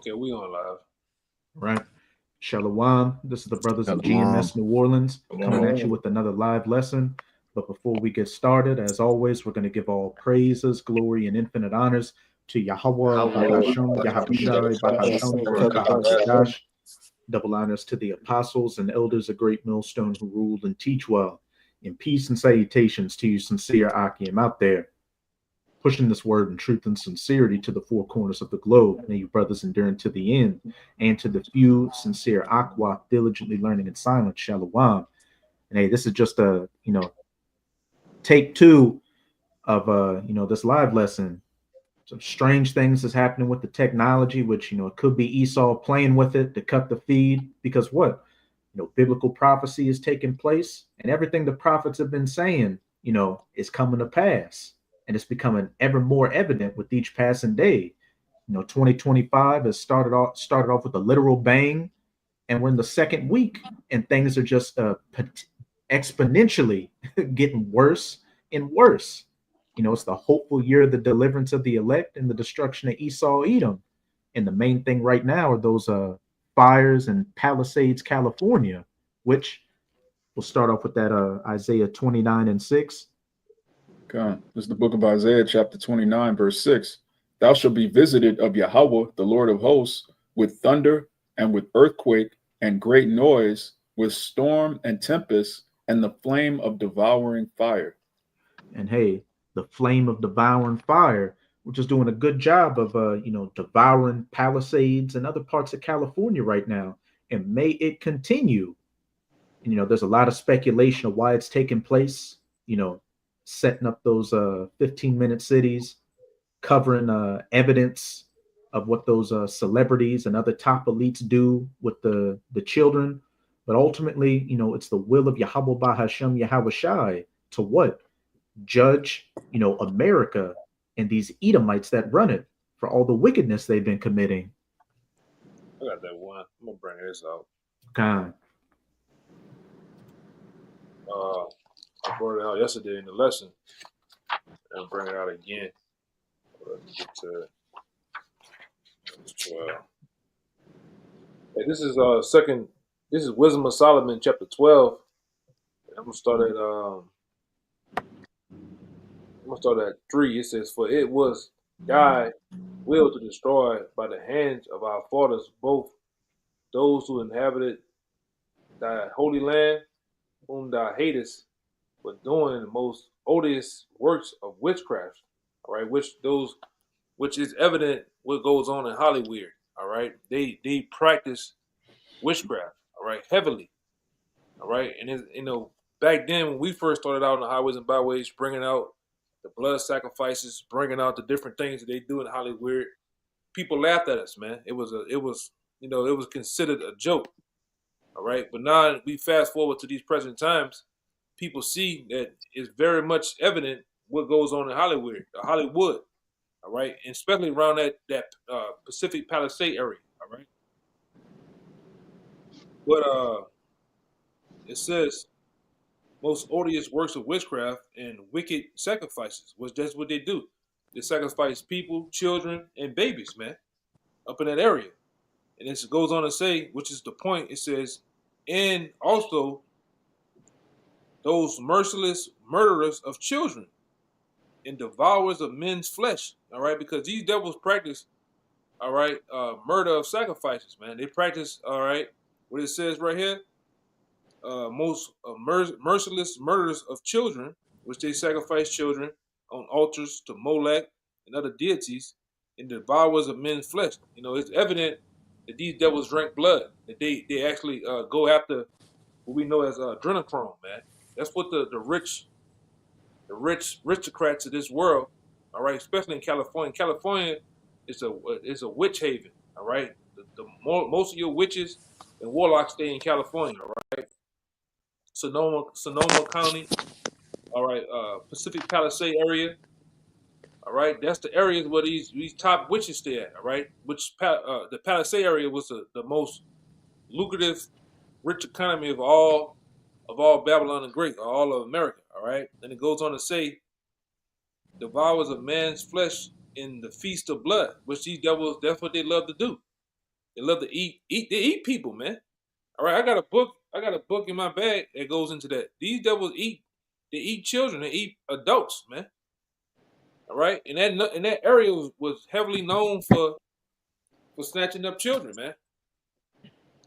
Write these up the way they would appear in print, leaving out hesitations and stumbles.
Okay, we on live. Right. Shalom. This is the brothers of Shalom. GMS New Orleans coming at you Shalom. with another live lesson. But before we get started, as always, we're going to give all praises, glory, and infinite honors to Yahweh, Yahweh, Bahasham, Yahawashi, Bahasham, Barakah, double honors to the apostles and elders of Great Millstone who ruled and teach well. In peace and salutations to you, sincere Akim out there, pushing this word in truth and sincerity to the four corners of the globe. May you brothers endure to the end, and to the few sincere Aqua diligently learning in silence, Shalom. And hey, this is just a take two of this live lesson. Some strange things is happening with the technology, which it could be Esau playing with it to cut the feed, because what? Biblical prophecy is taking place, and everything the prophets have been saying, is coming to pass. And it's becoming ever more evident with each passing day. 2025 has started off with a literal bang, and we're in the second week, and things are just exponentially getting worse and worse. It's the hopeful year of the deliverance of the elect and the destruction of Esau Edom. And the main thing right now are those fires in Palisades, California, which we'll start off with that Isaiah 29:6. Okay. This is the book of Isaiah, chapter 29, verse 6. Thou shalt be visited of Yahweh, the Lord of hosts, with thunder and with earthquake and great noise, with storm and tempest and the flame of devouring fire. And hey, the flame of devouring fire, which is doing a good job of devouring Palisades and other parts of California right now. And may it continue. And, there's a lot of speculation of why it's taking place, setting up those 15-minute cities, covering evidence of what those celebrities and other top elites do with the children. But ultimately, it's the will of Yahweh Bahasham Yahawashai to what? Judge, America and these Edomites that run it for all the wickedness they've been committing. I got that one. I'm gonna bring this out. God. I brought it out yesterday in the lesson, and I'll bring it out again. Let me get to 12. Hey, this is second. This is Wisdom of Solomon, chapter 12. I'm gonna start at 3. It says, "For it was thy will to destroy by the hands of our fathers both those who inhabited thy holy land, whom thou hatest, but doing the most odious works of witchcraft." All right, which is evident what goes on in Hollywood. All right, they practice witchcraft. All right, heavily. All right, and back then when we first started out in the highways and byways, bringing out the blood sacrifices, bringing out the different things that they do in Hollywood, people laughed at us, man. It was considered a joke. All right, but now we fast forward to these present times, people see that it's very much evident what goes on in Hollywood. All right, and especially around that Pacific Palisade area. All right, but it says most odious works of witchcraft and wicked sacrifices, which that's what they do. They sacrifice people, children, and babies, man, up in that area. And it goes on to say, which is the point, it says, and also those merciless murderers of children and devourers of men's flesh. All right, because these devils practice, all right, murder of sacrifices, man. They practice, all right, what it says right here, most merciless murders of children, which they sacrifice children on altars to Molech and other deities, and devourers of men's flesh. It's evident that these devils drink blood, that they actually go after what we know as adrenochrome, man. That's what the rich aristocrats of this world, all right, especially in California. California is a witch haven, all right. Most of your witches and warlocks stay in California, all right. Sonoma County, all right, Pacific Palisade area, all right. That's the areas where these top witches stay at, all right. Which the Palisade area was the most lucrative, rich economy of all Babylon the Great, all of America, all right. And it goes on to say, devours a man's flesh in the feast of blood, which these devils, that's what they love to do. They love to eat. They eat people, man. All right, I got a book in my bag that goes into that. These devils eat. They eat children. They eat adults, man. All right, and that area was heavily known for snatching up children, man.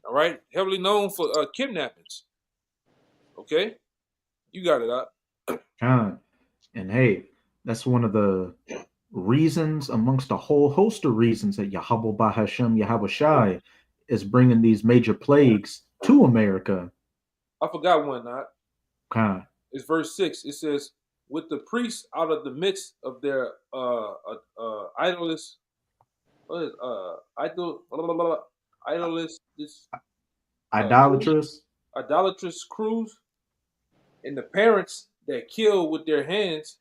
All right, heavily known for kidnappings. Okay, you got it out. And hey, that's one of the reasons amongst a whole host of reasons that Yahweh Bahashem Yahweh Shai is bringing these major plagues to America. I forgot one, not. Khan. It's verse 6. It says, with the priests out of the midst of their idolist, what is idolatrous crews, and the parents that kill with their hands,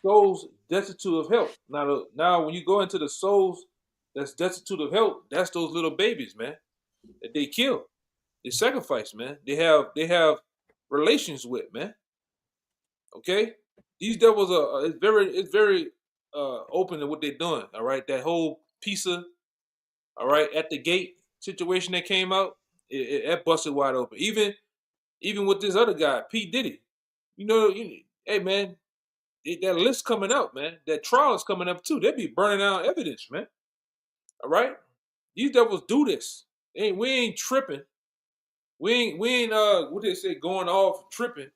souls destitute of help. Now, when you go into the souls that's destitute of help, that's those little babies, man, that they kill, they sacrifice, man. They have relations with, man. Okay, these devils are it's very open to what they're doing. All right, that whole pizza, all right, at the gate situation that came out, it busted wide open. Even with this other guy, P. Diddy, hey man, that list coming out, man. That trial is coming up too. They be burning out evidence, man. All right, these devils do this. We ain't tripping. We ain't what they say, going off tripping.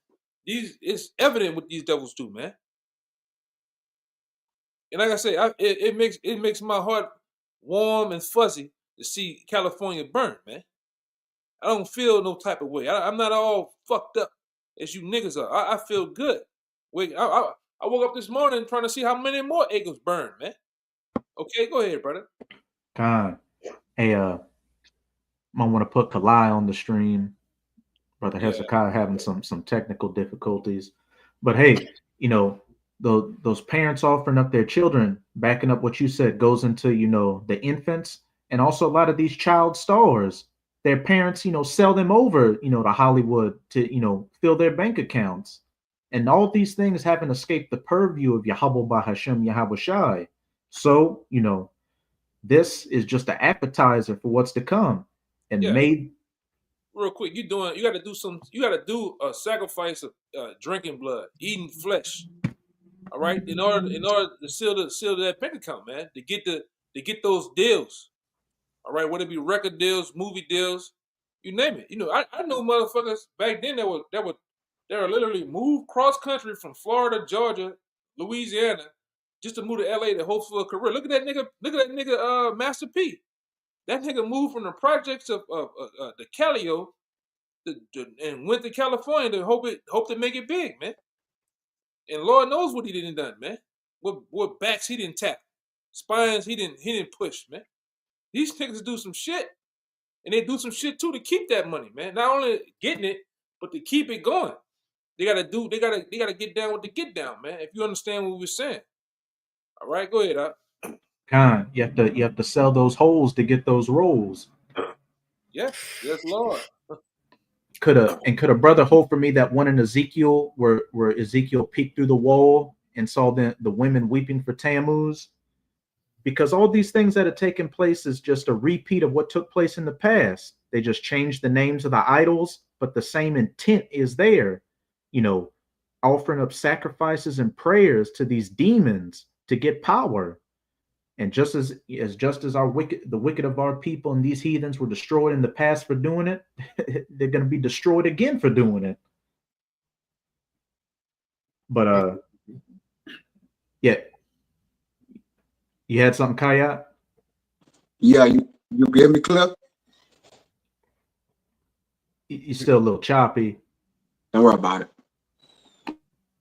It's evident what these devils do, man. And like I say, it makes my heart warm and fuzzy to see California burn, man. I don't feel no type of way. I'm not all fucked up as you niggas are. I feel good. I woke up this morning trying to see how many more acres burn, man. Okay, go ahead, brother. Hey, might want to put Kalai on the stream. Brother Hezekiah having some technical difficulties. But hey, those parents offering up their children, backing up what you said, goes into, the infants, and also a lot of these child stars. Their parents, sell them over, to Hollywood to, fill their bank accounts. And all these things haven't escaped the purview of Yahweh Bahashem Yahweh Shai. So, this is just an appetizer for what's to come. And made real quick, you got to do a sacrifice of drinking blood, eating flesh. All right, in order to seal that bank account, man, to get those deals. All right, whether it be record deals, movie deals, you name it. I know motherfuckers back then that were literally moved cross country from Florida, Georgia, Louisiana, just to move to LA to hope for a career. Look at that nigga, Master P. That nigga moved from the projects of the Calio and went to California to hope to make it big, man. And Lord knows what he didn't done, man. What backs he didn't tap, spines he didn't push, man. These niggas do some shit, and they do some shit too to keep that money, man. Not only getting it, but to keep it going. They gotta get down with the get down, man. If you understand what we're saying. All right, go ahead, Khan, you have to sell those holes to get those rolls. Yes, Lord. Could a brother hold for me that one in Ezekiel where Ezekiel peeked through the wall and saw the women weeping for Tammuz? Because all these things that have taken place is just a repeat of what took place in the past. They just changed the names of the idols, but the same intent is there. Offering up sacrifices and prayers to these demons to get power. And just as the wicked of our people and these heathens were destroyed in the past for doing it, they're going to be destroyed again for doing it. But yeah, you had something, Kaya? Yeah, you get me, Cliff? You're still a little choppy. Don't worry about it.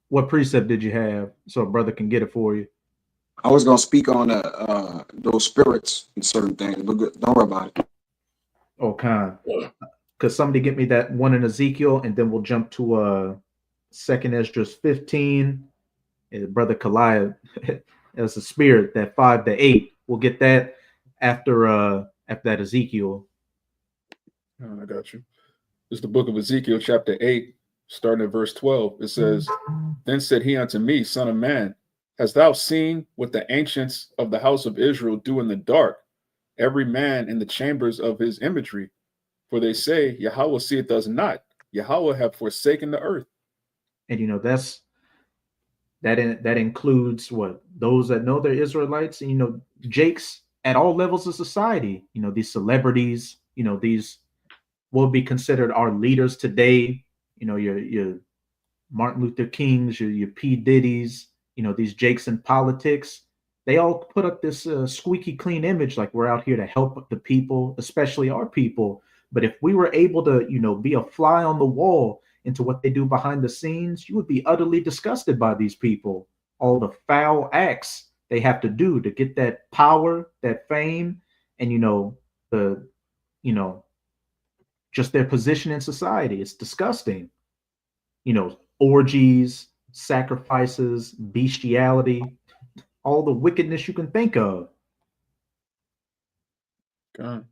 What precept did you have so a brother can get it for you? I was gonna speak on those spirits and certain things, but don't worry about it. Okay. Could somebody get me that one in Ezekiel, and then we'll jump to 2nd Esdras 15. Brother Kalai, as a spirit, that 5 to 8. We'll get that after that Ezekiel. I got you. This is the book of Ezekiel, chapter 8, starting at verse 12. It says, "Then said he unto me, Son of man, hast thou seen what the ancients of the house of Israel do in the dark? every man in the chambers of his imagery. For they say, Yahweh seeth us not. Yahweh have forsaken the earth. And that includes what, those that know they're Israelites, and Jakes at all levels of society, these celebrities, these will be considered our leaders today, your Martin Luther Kings, your P. Diddy's, these Jakes in politics. They all put up this squeaky clean image like we're out here to help the people, especially our people. But if we were able to, be a fly on the wall into what they do behind the scenes, you would be utterly disgusted by these people. All the foul acts they have to do to get that power, that fame, and just their position in society. It's disgusting. Orgies, sacrifices, bestiality, all the wickedness you can think of. God.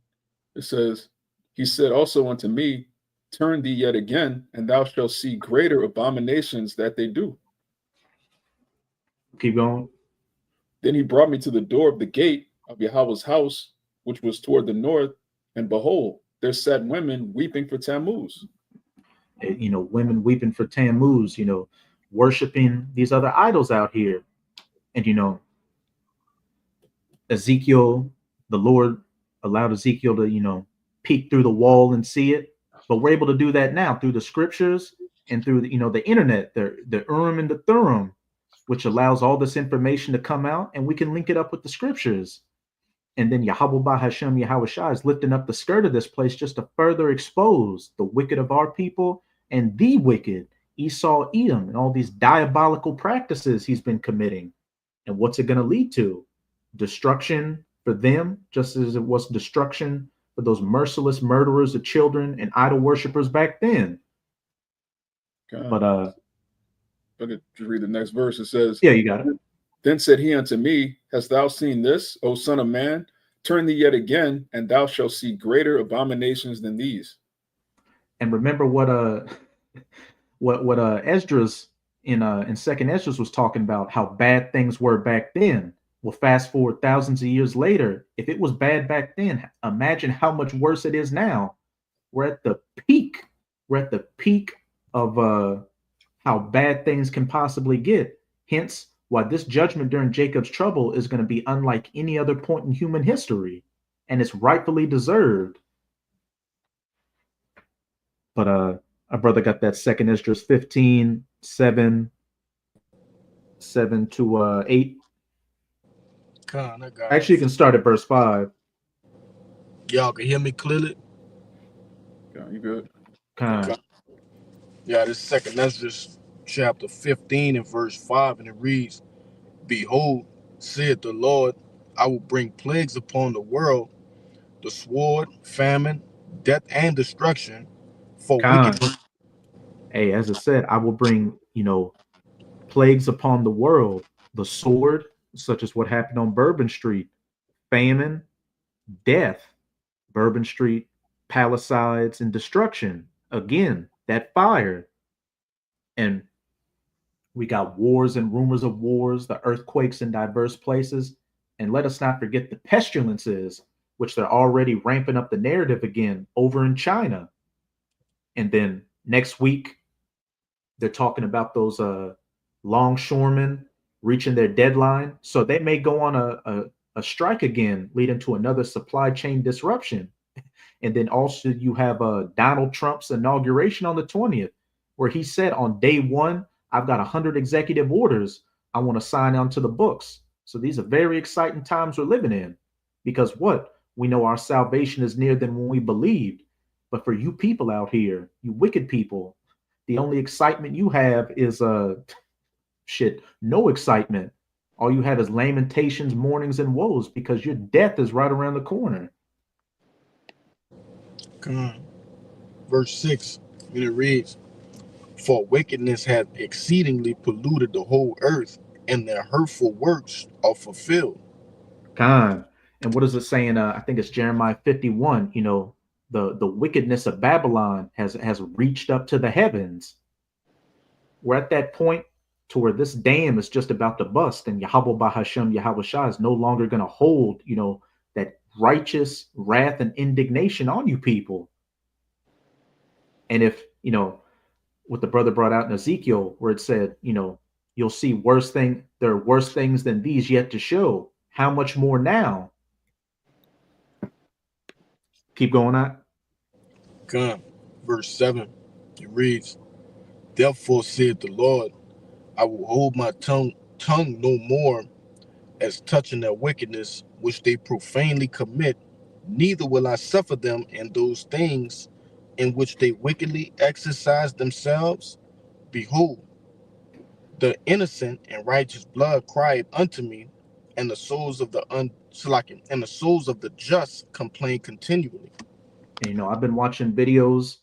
It says, he said also unto me, turn thee yet again, and thou shalt see greater abominations that they do. Keep going. Then he brought me to the door of the gate of Yahweh's house, which was toward the north, and behold, there sat women weeping for Tammuz. Women weeping for Tammuz, worshiping these other idols out here. And, Ezekiel, the Lord allowed Ezekiel to, peek through the wall and see it. But we're able to do that now through the scriptures and through the internet, the Urim and the Thummim, which allows all this information to come out, and we can link it up with the scriptures. And then Yahweh Bahashem Yahweh Shai is lifting up the skirt of this place just to further expose the wicked of our people and the wicked, Esau, Edom, and all these diabolical practices he's been committing. And what's it going to lead to? Destruction for them, just as it was destruction for those merciless murderers of children and idol worshippers back then. God. But just read the next verse. It says, yeah, you got it. Then said he unto me, hast thou seen this, O son of man? Turn thee yet again, and thou shalt see greater abominations than these. And remember what Esdras in Second Esdras was talking about, how bad things were back then. Well, fast forward thousands of years later, if it was bad back then, imagine how much worse it is now. We're at the peak. We're at the peak of how bad things can possibly get. Hence, why this judgment during Jacob's trouble is going to be unlike any other point in human history, and it's rightfully deserved. But our brother got that Second Esdras 15, 7 to 8. Actually, you can start at verse 5. Y'all can hear me clearly? Yeah, you good? Yeah, this Second Esdras chapter 15 and verse 5, and it reads, Behold, saith the Lord, I will bring plagues upon the world, the sword, famine, death, and destruction for wickedness. Hey, as I said, I will bring, plagues upon the world, the sword, such as what happened on Bourbon Street, famine, death, Bourbon Street, Palisades, and destruction. Again, that fire. And we got wars and rumors of wars, the earthquakes in diverse places. And let us not forget the pestilences, which they're already ramping up the narrative again over in China. And then next week, they're talking about those longshoremen reaching their deadline. So they may go on a strike again, leading to another supply chain disruption. And then also you have Donald Trump's inauguration on the 20th, where he said on day one, I've got 100 executive orders I want to sign onto the books. So these are very exciting times we're living in, because what? We know our salvation is nearer than when we believed. But for you people out here, you wicked people, the only excitement you have is no excitement. All you have is lamentations, mournings, and woes, because your death is right around the corner. Verse 6, and it reads, For wickedness hath exceedingly polluted the whole earth, and their hurtful works are fulfilled. And what is it saying? I think it's Jeremiah 51. The wickedness of Babylon has reached up to the heavens. We're at that point to where this dam is just about to bust, and Yahweh Bahashem Yahweh Shai is no longer going to hold, righteous wrath and indignation on you people. And if, what the brother brought out in Ezekiel, where it said, you'll see there are worse things than these yet to show. How much more now? Keep going on. Come. Verse 7, it reads, Therefore said the Lord, I will hold my tongue no more as touching their wickedness, which they profanely commit, neither will I suffer them in those things in which they wickedly exercise themselves. Behold, the innocent and righteous blood cried unto me, and the souls of the and the souls of the just complain continually. And, I've been watching videos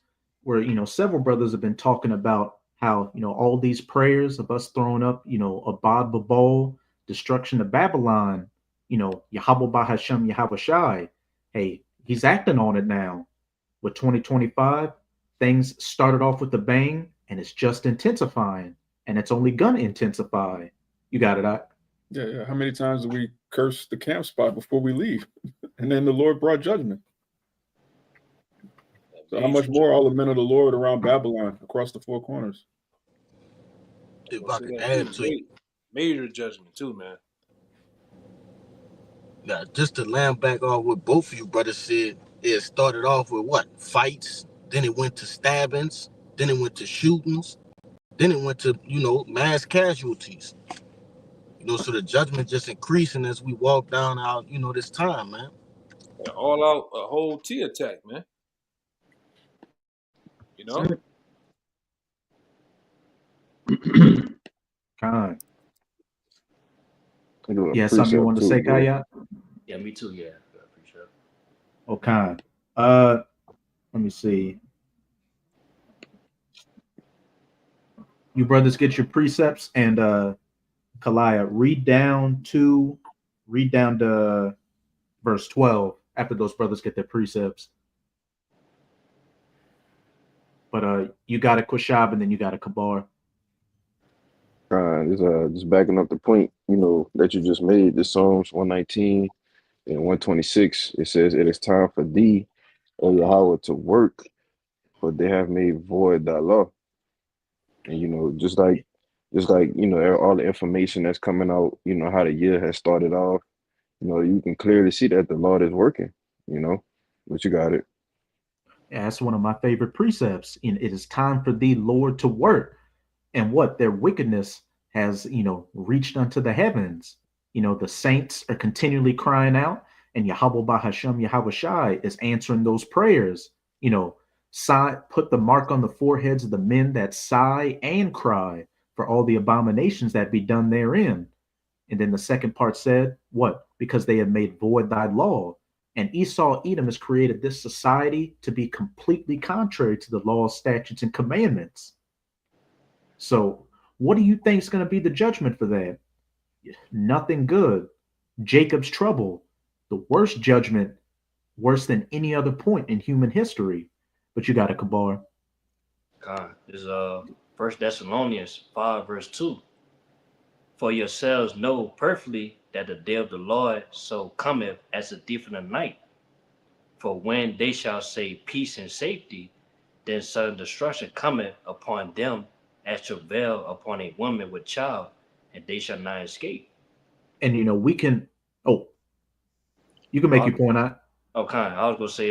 where, several brothers have been talking about how, all these prayers of us throwing up, Abad Babal, destruction of Babylon, Yahweh Bahashem Yahweh Shai. Hey, he's acting on it now. With 2025, things started off with a bang, and it's just intensifying, and it's only gonna intensify. You got it, Doc? Yeah. How many times do we curse the camp spot before we leave? And then the Lord brought judgment. So how much more all the men of the Lord around Babylon across the four corners? If I could add to it, major judgment too, man. now just to land back off what both of you brothers said, it started off with what? Fights, then it went to stabbings, then it went to shootings, then it went to, mass casualties. So the judgment just increasing as we walk down out, this time, man. Yeah, all out a whole T attack, man. Kind. Yeah, something you wanted to say, Kaya? Yeah, me too. Yeah, I appreciate it. Okay. Let me see. You brothers get your precepts, and Kalaya, read down to verse 12 after those brothers get their precepts. But you got a Qushab, and then you got a Kabar. Just backing up the point, that you just made. The Psalms 119 and 126. It says, "It is time for thee, O Yahweh, to work, for they have made void thy law." And just like all the information that's coming out, how the year has started off. You can clearly see that the Lord is working. But you got it. Yeah, that's one of my favorite precepts. It is time for thee, Lord, to work. And what their wickedness has, reached unto the heavens. The saints are continually crying out, and Yahweh Bahashem Yahweh Shai is answering those prayers. Sigh, put the mark on the foreheads of the men that sigh and cry for all the abominations that be done therein. And then the second part said, what? Because they have made void thy law. And Esau, Edom has created this society to be completely contrary to the law, statutes, and commandments. So what do you think is going to be the judgment for that? Nothing good. Jacob's trouble, the worst judgment, worse than any other point in human history. But you got a Kabar. God, this is 1 Thessalonians 5 verse 2. For yourselves know perfectly that the day of the Lord so cometh as a thief in the night. For when they shall say peace and safety, then sudden destruction cometh upon them as travail upon a woman with child, and they shall not escape. And we can. Oh, you can make your point out. Okay, I was gonna say,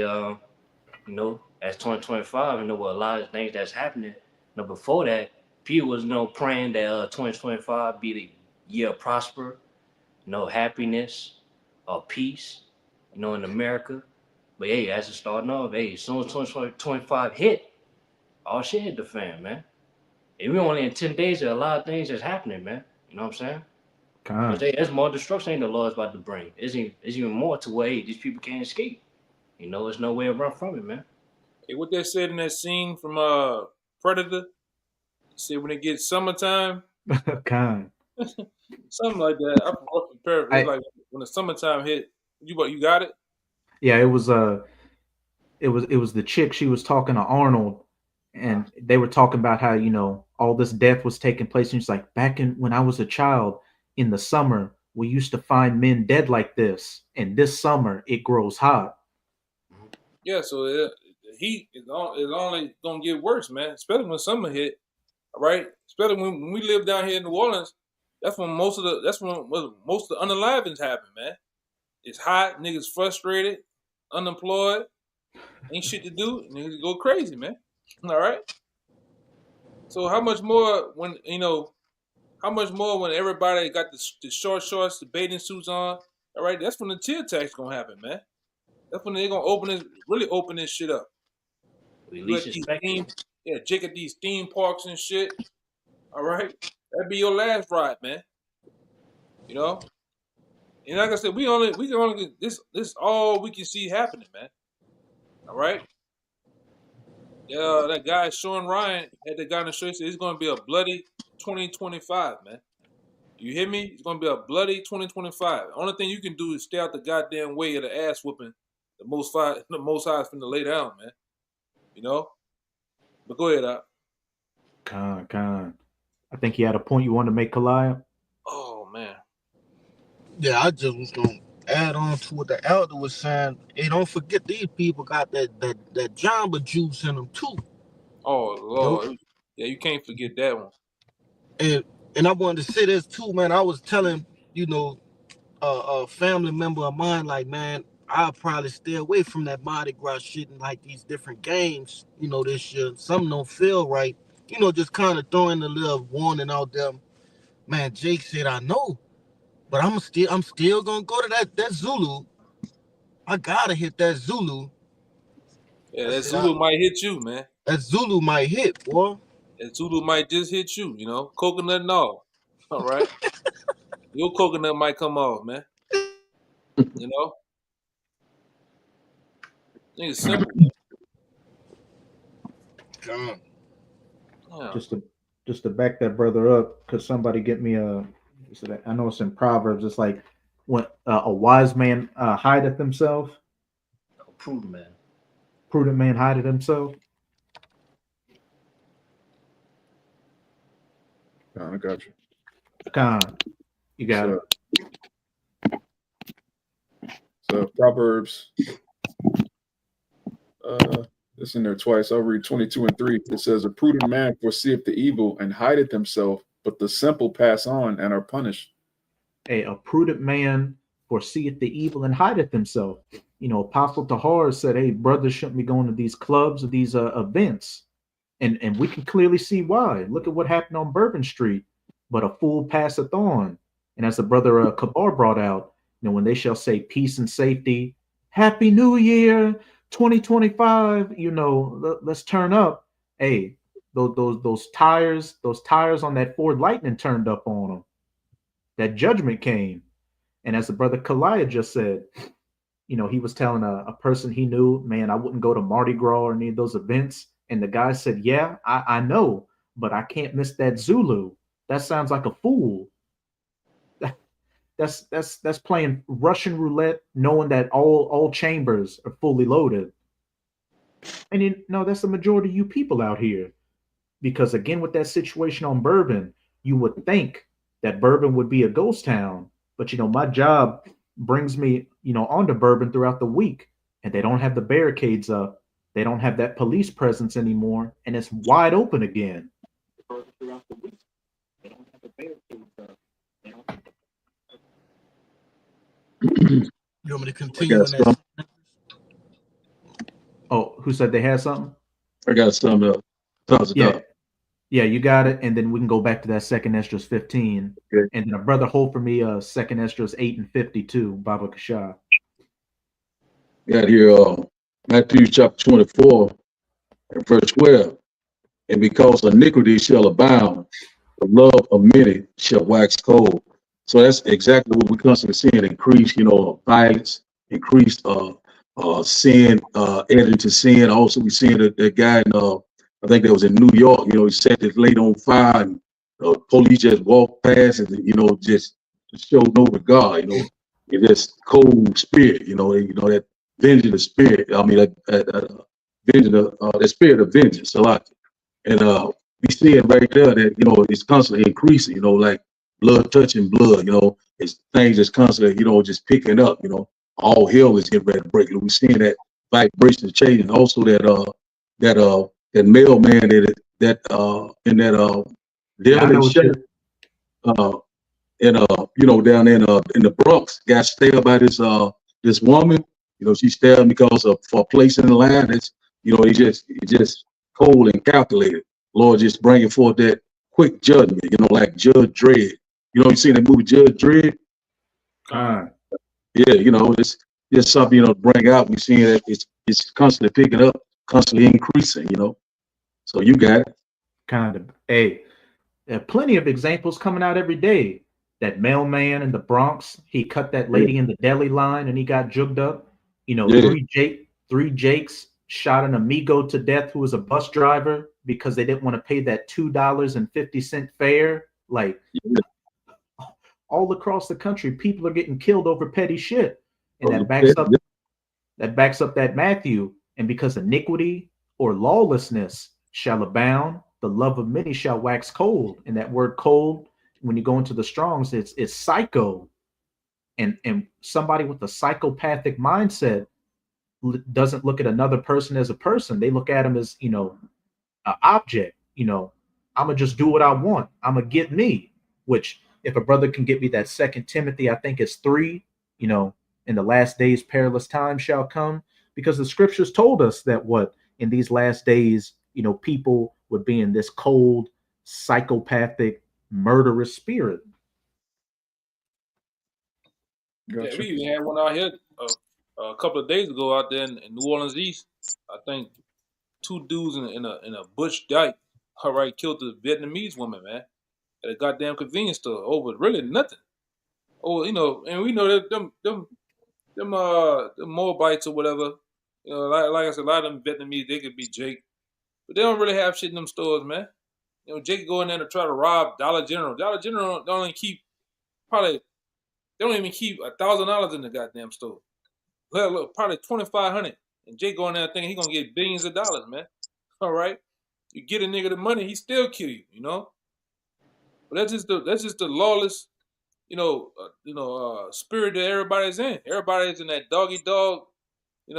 as 2025, with a lot of things that's happening. Before that, people was praying that 2025 be the year of prosper, happiness, or peace, in America. But hey, as it's starting off, as soon as 2025 hit, all shit hit the fan, man. And we only in 10 days, there are a lot of things that's happening, man. You know what I'm saying? There's more destruction ain't the Lord's about to bring. It's even more to where these people can't escape. There's no way to run from it, man. Hey, what they said in that scene from Predator? Said when it gets summertime, something like that. I'm prepared. Like when the summertime hit, you got it. Yeah, it was the chick. She was talking to Arnold, and they were talking about how all this death was taking place. And she's like, back when I was a child in the summer, we used to find men dead like this, and this summer it grows hot. Yeah, so the heat is only gonna get worse, man. Especially when summer hit, all right? Especially when we live down here in New Orleans. That's when most of the unalivings happen, man. It's hot, niggas frustrated, unemployed, ain't shit to do, niggas go crazy, man. All right. So how much more when everybody got the short shorts, the bathing suits on? All right, that's when the tear tax gonna happen, man. That's when they're gonna really open this shit up. Release your spectrum. Jake at these theme parks and shit. All right, that'd be your last ride, man. You know, and like I said, we can only this all we can see happening, man. All right. Yeah, that guy Sean Ryan had the guy on the show. He said it's gonna be a bloody 2025, man. You hear me? It's gonna be a bloody 2025. The only thing you can do is stay out the goddamn way of the ass whooping. The most high is finna lay down, man. You know. But go ahead, Doc. Con. I think you had a point you wanted to make, Kalaya. Oh man. Yeah, I just was gonna add on to what the elder was saying. Hey, don't forget these people got that Jamba juice in them too. Oh Lord. Yeah, you can't forget that one. And I wanted to say this too, man. I was telling, a family member of mine, like, man, I'll probably stay away from that Mardi Gras shit and like these different games, this year. Some don't feel right. Just kind of throwing a little warning out there. Man, Jake said, I know, but I'm still gonna go to that Zulu. I gotta hit that Zulu. Yeah, that Zulu might hit you, man. That Zulu might hit, boy. That Zulu might just hit you, coconut and all. All right. Your coconut might come off, man. It's simple. Come on. Yeah. Just to back that brother up, because somebody get me I know it's in Proverbs. It's like when a wise man hideth himself. A prudent man. Prudent man hideth himself. I got you. Con, you got it. So Proverbs, it's in there twice. I'll read 22 and 3. It says, "A prudent man foreseeth the evil and hideth himself, but the simple pass on and are punished." A prudent man foreseeth the evil and hideth himself. Apostle Tahar said, "Hey, brothers shouldn't be going to these clubs or these events," and we can clearly see why. Look at what happened on Bourbon Street. But a fool passeth on, and as the brother Kabar brought out, when they shall say peace and safety, Happy New Year, 2025. Let's turn up. Hey, those tires on that Ford Lightning turned up on them. That judgment came. And as the brother Kalaya just said, he was telling a person he knew, man, I wouldn't go to Mardi Gras or any of those events. And the guy said, yeah, I know, but I can't miss that Zulu. That sounds like a fool. That's playing Russian roulette, knowing that all chambers are fully loaded. And that's the majority of you people out here. Because again, with that situation on Bourbon, you would think that Bourbon would be a ghost town. But my job brings me, onto Bourbon throughout the week, and they don't have the barricades up. They don't have that police presence anymore, and it's wide open again. Throughout the week, they don't have the barricades up. You want me to continue? Oh, who said they had something? I got something else. Yeah, you got it. And then we can go back to that second Esdras 15. Okay. And then a brother hold for me second Esdras 8 and 52, Baba Kasha. Got here Matthew chapter 24 and verse 12. And because iniquity shall abound, the love of many shall wax cold. So that's exactly what we're constantly seeing: increased, violence, increased sin, adding to sin. Also, we seeing that guy in, I think that was in New York. He set his late on fire, and police just walked past, and just showed no regard. In this cold spirit. That vengeance spirit. I mean, that vengeance, the spirit of vengeance. A lot, and we see it right there that it's constantly increasing. Like blood touching blood. It's things that's constantly, just picking up. All hell is getting ready to break. We're seeing that vibration change, and also that mailman in that Yeah, I daily know what ship, down in the Bronx, got stabbed by this woman. She stabbed him because of for a place in the line. It's just cold and calculated. Lord, just bringing forth that quick judgment. Like Judge Dredd. You seen that movie Judge Dredd? Con. Yeah, it's just something to bring out. We're seeing that it's constantly picking up, constantly increasing. So you got it. Kind of. Hey, there are plenty of examples coming out every day. That mailman in the Bronx, he cut that lady in the deli line and he got jugged up. Yeah. Three Jakes shot an amigo to death who was a bus driver because they didn't want to pay that $2.50 fare. Like all across the country, people are getting killed over petty shit. And that backs up that Matthew. And because iniquity or lawlessness shall abound, the love of many shall wax cold. And that word cold, when you go into the Strongs, it's psycho. And somebody with a psychopathic mindset doesn't look at another person as a person. They look at him as, an object. I'm gonna just do what I want. I'm gonna get me. Which, if a brother can get me that 2 Timothy, I think it's 3. In the last days, perilous times shall come, because the scriptures told us that in these last days, people would be in this cold, psychopathic, murderous spirit. Gotcha. Yeah, we even had one out here a couple of days ago out there in New Orleans East. I think 2 dudes in a bush dyke, killed the Vietnamese woman, man, at a goddamn convenience store over really nothing. Oh, and we know that them Moabites or whatever, like I said, a lot of them Vietnamese, they could be Jake, but they don't really have shit in them stores, man. Jake go in there to try to rob Dollar General. Dollar General don't even keep $1,000 in the goddamn store. Well, look, probably 2,500. And Jake go in there thinking he gonna get billions of dollars, man. All right, you get a nigga the money, he still kill you, But that's just the lawless, spirit that everybody's in. Everybody's in that doggy dog, get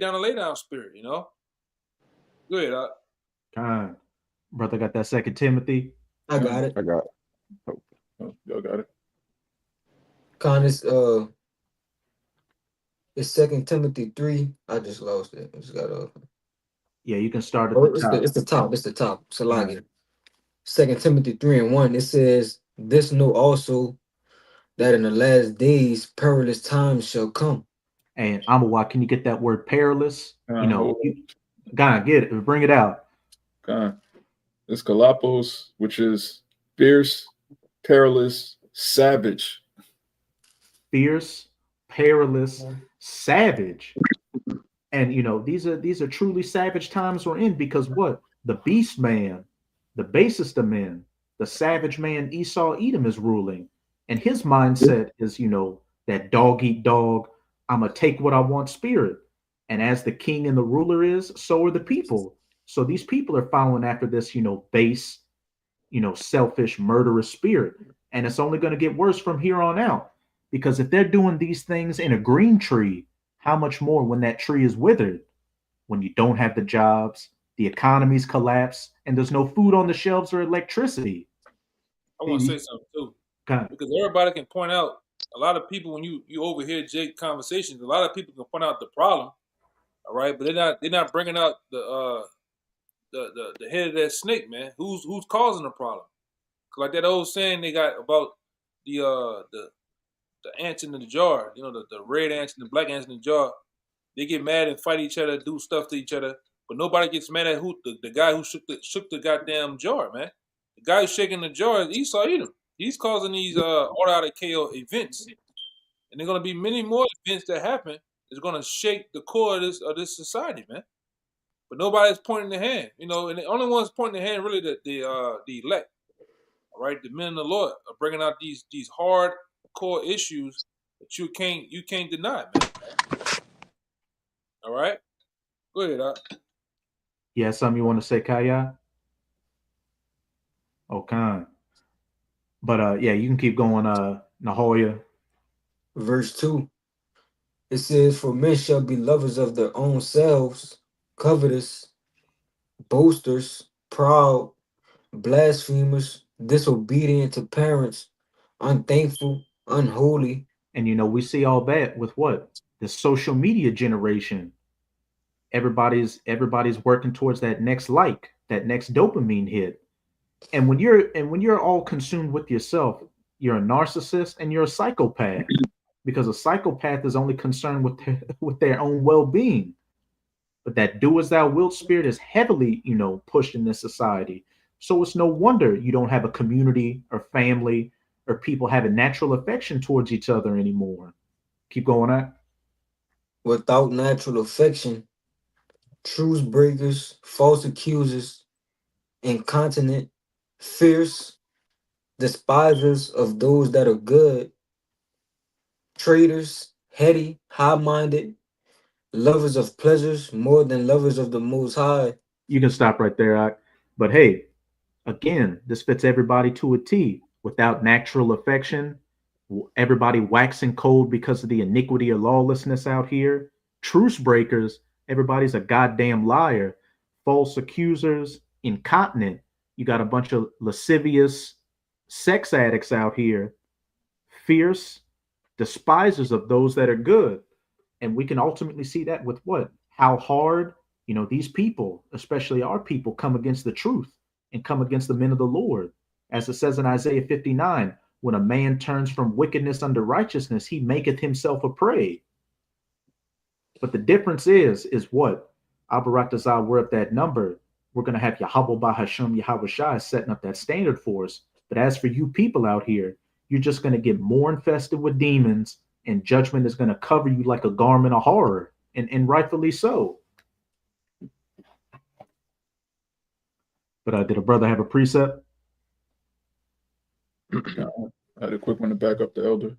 down and lay down spirit, Go ahead, Brother got that 2 Timothy. I got it. I got it. Oh, y'all got it. Con, it's 2 Timothy 3. I just lost it. I just got off. Yeah, you can start at the top. It's the top. Salagi. 2 Timothy 3:1. It says, "This know also that in the last days perilous times shall come." And Amawa, can you get that word perilous? God, get it. Bring it out. God. It's Galapos, which is fierce, perilous, savage. Fierce, perilous, savage. And these are truly savage times we're in, because what? The beast man, the basest of men, the savage man Esau Edom is ruling. And his mindset is, that dog eat dog, I'm gonna take what I want spirit. And as the king and the ruler is, so are the people. So these people are following after this, base, selfish, murderous spirit. And it's only going to get worse from here on out. Because if they're doing these things in a green tree, how much more when that tree is withered? When you don't have the jobs, the economy's collapsed, and there's no food on the shelves or electricity. I want to say something too, because everybody can point out a lot of people when you overhear Jake conversations. A lot of people can point out the problem, all right, but they're not bringing out the head of that snake, man. Who's causing the problem? Like that old saying they got about the ants in the jar, the red ants and the black ants in the jar. They get mad and fight each other, do stuff to each other, but nobody gets mad at the guy who shook the goddamn jar, man. The guy who's shaking the jar is Esau Edom. He's causing these order out of chaos events, and there are going to be many more events that happen. It's going to shake the core of this society, man. But nobody's pointing the hand, and the only ones pointing the hand really the elect, all right, the men of the Lord are bringing out these hard core issues that you can't deny, man. All right, go ahead, Yeah, something you want to say, Kaya? Oh, Khan. But yeah, you can keep going, Nahoya. Verse 2, it says, "For men shall be lovers of their own selves, covetous, boasters, proud, blasphemers, disobedient to parents, unthankful, unholy." And we see all that with what? The social media generation. Everybody's working towards that next like, that next dopamine hit. And when you're all consumed with yourself, you're a narcissist and you're a psychopath, because a psychopath is only concerned with with their own well-being. But that do as thou wilt spirit is heavily, pushed in this society. So it's no wonder you don't have a community or family or people having natural affection towards each other anymore. Keep going on. Without natural affection, truce breakers, false accusers, incontinent, fierce, despisers of those that are good, traitors, heady, high-minded, lovers of pleasures more than lovers of the Most High. You can stop right there, Ak. But hey, again, this fits everybody to a T. Without natural affection, everybody waxing cold because of the iniquity or lawlessness out here. Truce breakers, everybody's a goddamn liar. False accusers, incontinent. You got a bunch of lascivious sex addicts out here. Fierce, despisers of those that are good. And we can ultimately see that with what? How hard, these people, especially our people, come against the truth and come against the men of the Lord. As it says in Isaiah 59, when a man turns from wickedness unto righteousness, he maketh himself a prey. But the difference is what? Abaratazah, we're at that number. We're going to have Yahweh Bahasham Yahweh Shai setting up that standard for us. But as for you people out here, you're just going to get more infested with demons, and judgment is going to cover you like a garment of horror, and rightfully so. But did a brother have a precept? I had a quick one to back up the elder.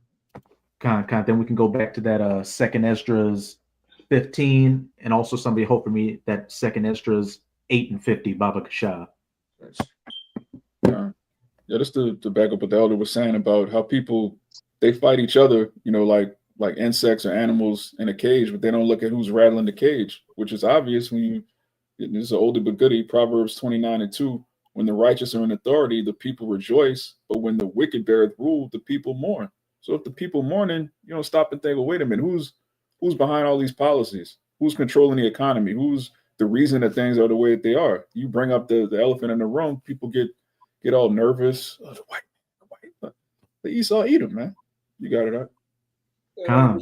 Then we can go back to that second Esdras 15, and also somebody hope for me that second Esdras 8 and 50, Baba Kasha. Yeah, just to back up what the elder was saying about how people, they fight each other, like insects or animals in a cage, but they don't look at who's rattling the cage, which is obvious when you, this is an oldie but goodie, Proverbs 29 and 2. When the righteous are in authority, the people rejoice, but when the wicked beareth rule, the people mourn. So if the people mourning, you don't stop and think, well, wait a minute, who's behind all these policies? Who's controlling the economy? Who's the reason that things are the way that they are? You bring up the elephant in the room, people get all nervous. Oh, the Esau eat them, man. You got it out. Yeah,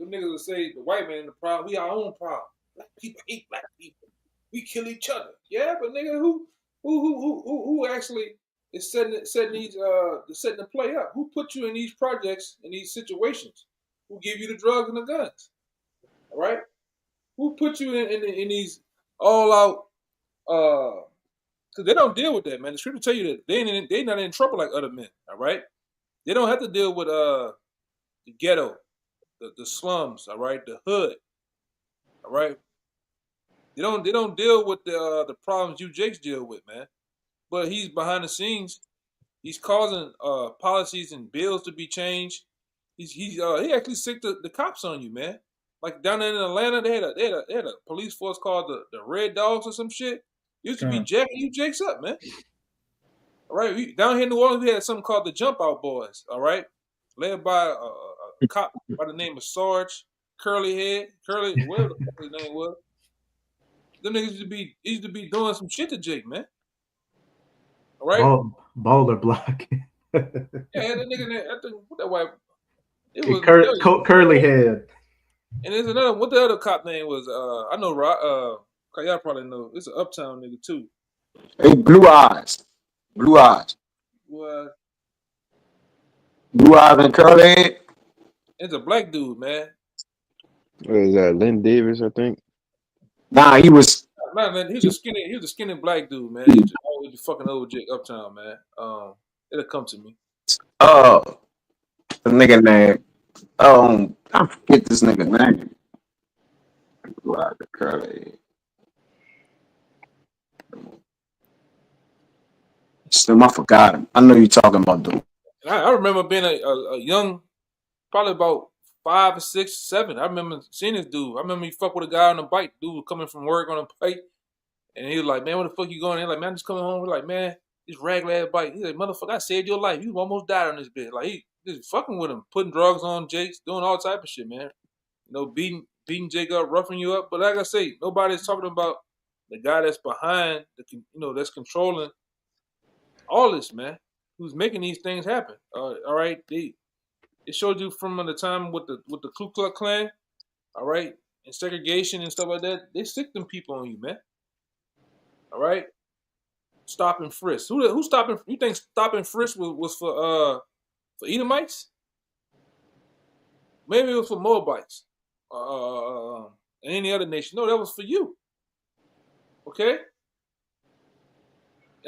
them niggas will say the white man in the problem. We our own problem. Black people hate black people. We kill each other. Yeah, but nigga, who actually is setting the play up? Who put you in these projects, in these situations? Who give you the drugs and the guns? All right. Who put you in these all out? Because they don't deal with that, man. The scripture tell you that they not in trouble like other men. All right. They don't have to deal with the ghetto, the slums. All right, the hood. All right. They don't deal with the problems you Jakes deal with, man. But he's behind the scenes. He's causing policies and bills to be changed. He actually sicked the cops on you, man. Like down there in Atlanta, they had a police force called the Red Dogs or some shit. Used to be jacking you Jakes up, man. All right, down here in New Orleans, we had something called the Jump Out Boys. All right, led by a cop by the name of Sarge Curly, whatever the fuck his name was. Them niggas used to be doing some shit to Jake, man. All right, baller block. Yeah, that nigga there, I think what that white. It was Curly head. And there's another. What the other cop name was? I know. Y'all probably know. It's an uptown nigga too. Hey, Blue Eyes. What? Blue Eyes and curly head. It's a black dude, man. What is that? Lynn Davis, I think. Nah, he was. Nah, man, he was a skinny black dude, man. He was always fucking old Jake Uptown, man. It'll come to me. The nigga name. I forget this nigga name. Blue Eyes and curly head. Still, I forgot him. I know you're talking about dude. And I remember being a young, probably about 5 or 6, 7. I remember seeing this dude. I remember he fucked with a guy on a bike. Dude was coming from work on a bike, and he was like, "Man, where the fuck you going?" And like, "Man, I'm just coming home." We're like, "Man, this ragged ass bike." He's like, "Motherfucker, I saved your life. You almost died on this bitch." Like he just fucking with him, putting drugs on Jakes, doing all type of shit, man. You know, beating Jake up, roughing you up. But like I say, nobody's talking about the guy that's behind, that's controlling all this, man. Who's making these things happen? All right, it showed you from the time with the Ku Klux Klan, all right, and segregation and stuff like that. They sick them people on you, man. All right, stop and frisk. Who stopping? You think stop and frisk was for Edomites? Maybe it was for Moabites, and any other nation. No, that was for you. Okay.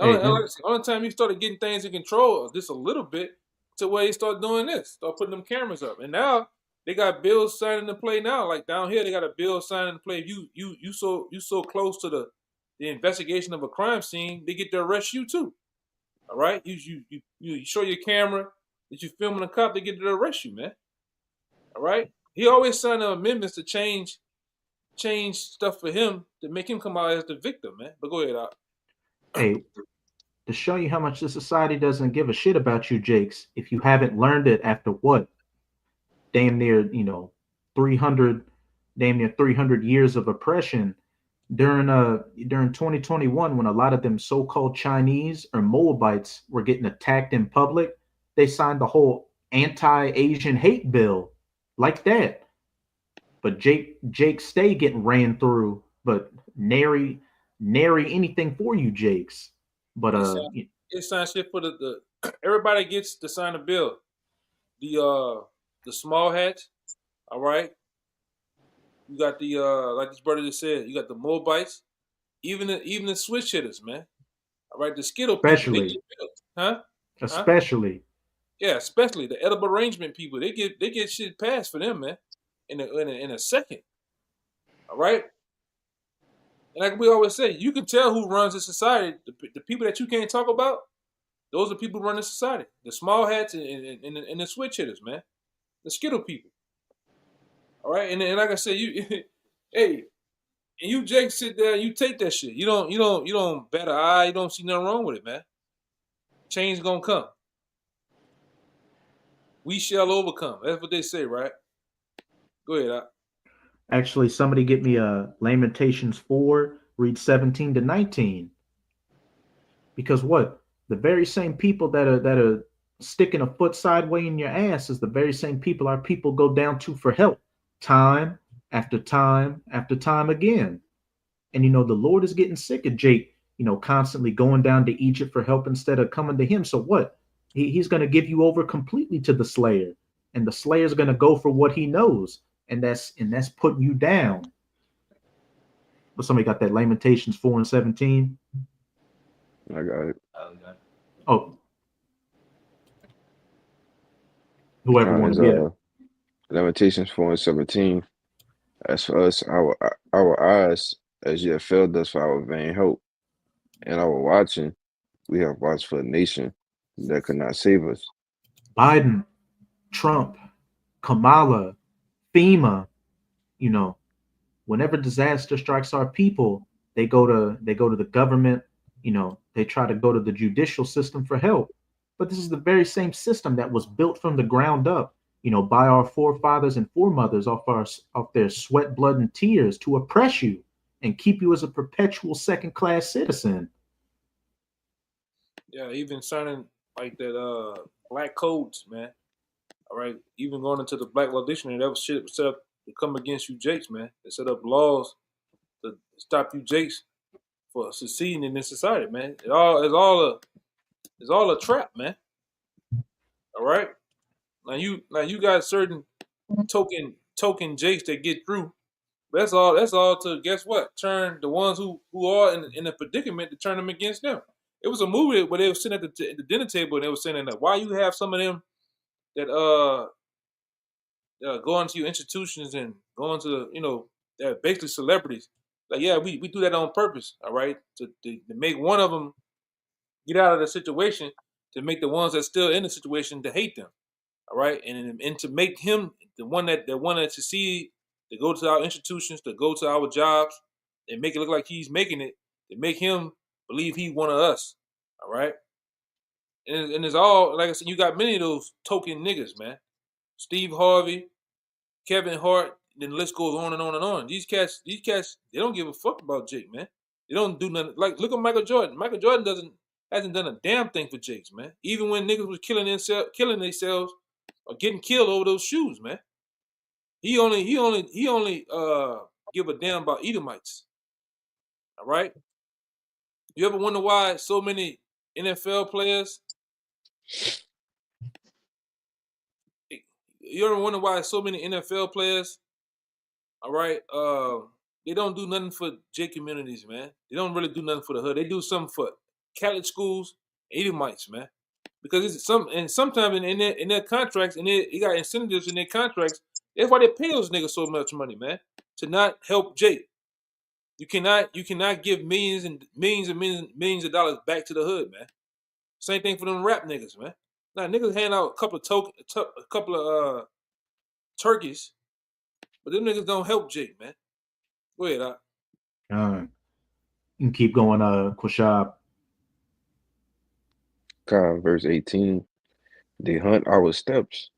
Only time you started getting things in control just a little bit to where you start doing this, start putting them cameras up, and now they got bills signed into play now. Like down here, they got a bill signed into play. If you so close to the investigation of a crime scene, they get to arrest you too. All right, you show your camera that you filming a cop, they get to arrest you, man. All right, he always signed amendments to change stuff for him to make him come out as the victim, man. But go ahead, Al. Hey, to show you how much the society doesn't give a shit about you, Jakes, if you haven't learned it after what? Damn near 300 years of oppression during 2021, when a lot of them so-called Chinese or Moabites were getting attacked in public, they signed the whole anti-Asian hate bill like that. But Jake stay getting ran through, but nary anything for you, Jakes. But it's signed shit for the everybody gets to sign a bill. The small hats, all right. You got the like this brother just said, you got the Moabites, even the switch hitters, man. All right, the Skittle especially people, huh? Especially. Yeah, especially the edible arrangement people. They get shit passed for them, man. In a second. All right. And like we always say, you can tell who runs the society. The people that you can't talk about, those are people who run the society. The small hats and the switch hitters, man. The Skittle people. All right, and like I said, hey, and you Jake sit there, you take that shit. You don't bat an eye. You don't see nothing wrong with it, man. Change gonna come. We shall overcome. That's what they say, right? Go ahead, Al. Actually, somebody get me Lamentations 4, read 17 to 19. Because what? The very same people that are sticking a foot sideways in your ass is the very same people our people go down to for help, time after time after time again. And the Lord is getting sick of Jake, constantly going down to Egypt for help instead of coming to him. So what? He's going to give you over completely to the Slayer, and the Slayer's going to go for what he knows. And that's putting you down. But somebody got that Lamentations 4 and 17. I got it. Oh, whoever wants to get it. Lamentations 4 and 17. As for us, our eyes as yet failed us for our vain hope, and our watching, we have watched for a nation that could not save us. Biden, Trump, Kamala, FEMA, whenever disaster strikes our people, they go to the government, they try to go to the judicial system for help. But this is the very same system that was built from the ground up, by our forefathers and foremothers off their sweat, blood, and tears to oppress you and keep you as a perpetual second-class citizen. Yeah, even signing like that black codes, man. All right, even going into the Black Law Dictionary, that was shit was set up to come against you Jakes, man. They set up laws to stop you Jakes for succeeding in this society, man. It's all a trap, man. All right. Now you got certain token Jakes that get through. But that's all to guess what? Turn the ones who are in a predicament to turn them against them. It was a movie where they were sitting at the dinner table and they were saying that why you have some of them that go into your institutions and go into they're basically celebrities. Like, yeah, we do that on purpose, all right, to make one of them get out of the situation to make the ones that's still in the situation to hate them. All right, and to make him the one that succeed, to go to our institutions, to go to our jobs, and make it look like he's making it, to make him believe he's one of us. All right, and it's all like I said. You got many of those token niggas, man. Steve Harvey, Kevin Hart, then the list goes on and on and on. These cats, they don't give a fuck about Jake, man. They don't do nothing. Like, look at Michael Jordan. Michael Jordan hasn't done a damn thing for Jakes, man. Even when niggas was killing themselves or getting killed over those shoes, man. He only give a damn about Edomites. All right. You ever wonder why so many NFL players? You ever wonder why so many NFL players? All right, they don't do nothing for J communities, man. They don't really do nothing for the hood. They do something for Catholic schools, Edomites, man. Because it's sometimes in their contracts, and they got incentives in their contracts. That's why they pay those niggas so much money, man, to not help Jake. You cannot give millions of dollars back to the hood, man. Same thing for them rap niggas, man. Now niggas hand out a couple of turkeys, but them niggas don't help Jake, man. Go ahead, You can keep going, Quashab. Verse 18. They hunt our steps,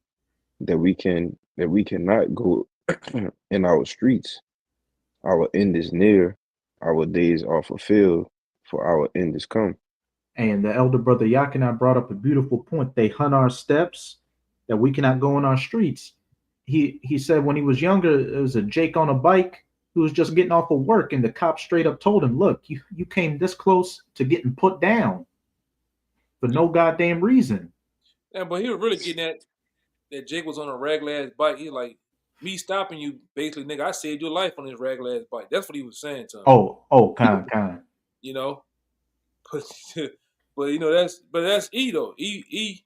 that we cannot go in our streets. Our end is near, our days are fulfilled, for our end is come. And the elder brother Yakina brought up a beautiful point. They hunt our steps, that we cannot go in our streets. He said when he was younger, it was a Jake on a bike who was just getting off of work, and the cop straight up told him, look, you came this close to getting put down for no goddamn reason. Yeah, but he was really getting at that Jake was on a regular ass bike. He's like, me stopping you, basically, nigga, I saved your life on this regular ass bike. That's what he was saying to him. Oh, kind. You know, but you know that's E though. E.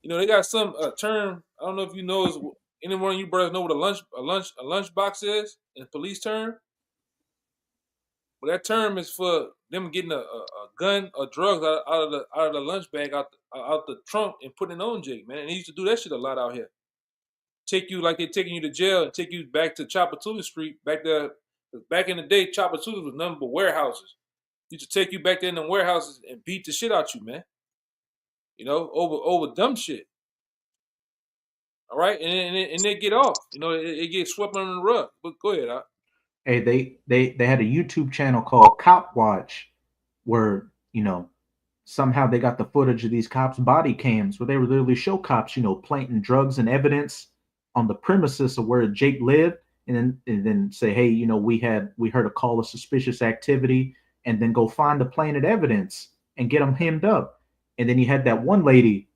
You know, they got some term. I don't know if you know. Is anyone of you brothers know what a lunch box is in police term? But that term is for them getting a gun or drugs out of the lunch bag out the trunk and putting it on Jake, man. And they used to do that shit a lot out here. Take you like they're taking you to jail and take you back to Chapatula Street. Back there, back in the day, Chapatula was nothing but warehouses. Used to take you back there in the warehouses and beat the shit out you, man. You know, over dumb shit. All right, and they get off. You know, it gets swept under the rug. But go ahead, Hey, they had a YouTube channel called Cop Watch, where somehow they got the footage of these cops' body cams, where they would literally show cops, planting drugs and evidence on the premises of where Jake lived, and then say, hey, we heard a call of suspicious activity, and then go find the planted evidence and get them hemmed up. And then you had that one lady.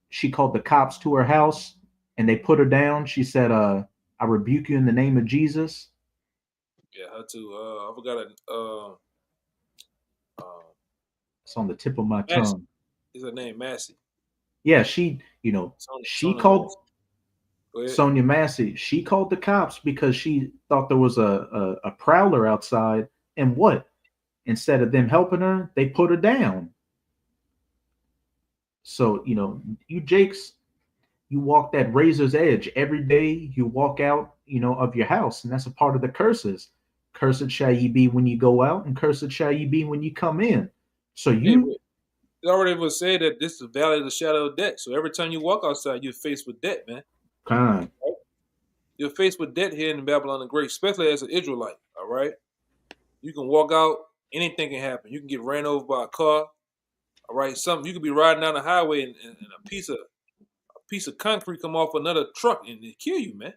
She called the cops to her house, and they put her down. She said, I rebuke you in the name of Jesus. Yeah, her too. I forgot it. It's on the tip of my tongue. Is her name Massey? Yeah, she called Sonia Massey. She called the cops because she thought there was a prowler outside, and what? Instead of them helping her, they put her down. So, you Jakes, you walk that razor's edge every day. You walk out, of your house, and that's a part of the curses. Cursed shall ye be when you go out, and cursed shall ye be when you come in. So it already was said that this is the valley of the shadow of death. So every time you walk outside, you're faced with death, man. Right? You're faced with death here in Babylon the Great, especially as an Israelite. All right, you can walk out, anything can happen. You can get ran over by a car. All right, you could be riding down the highway and a piece of concrete come off another truck and it kill you, man.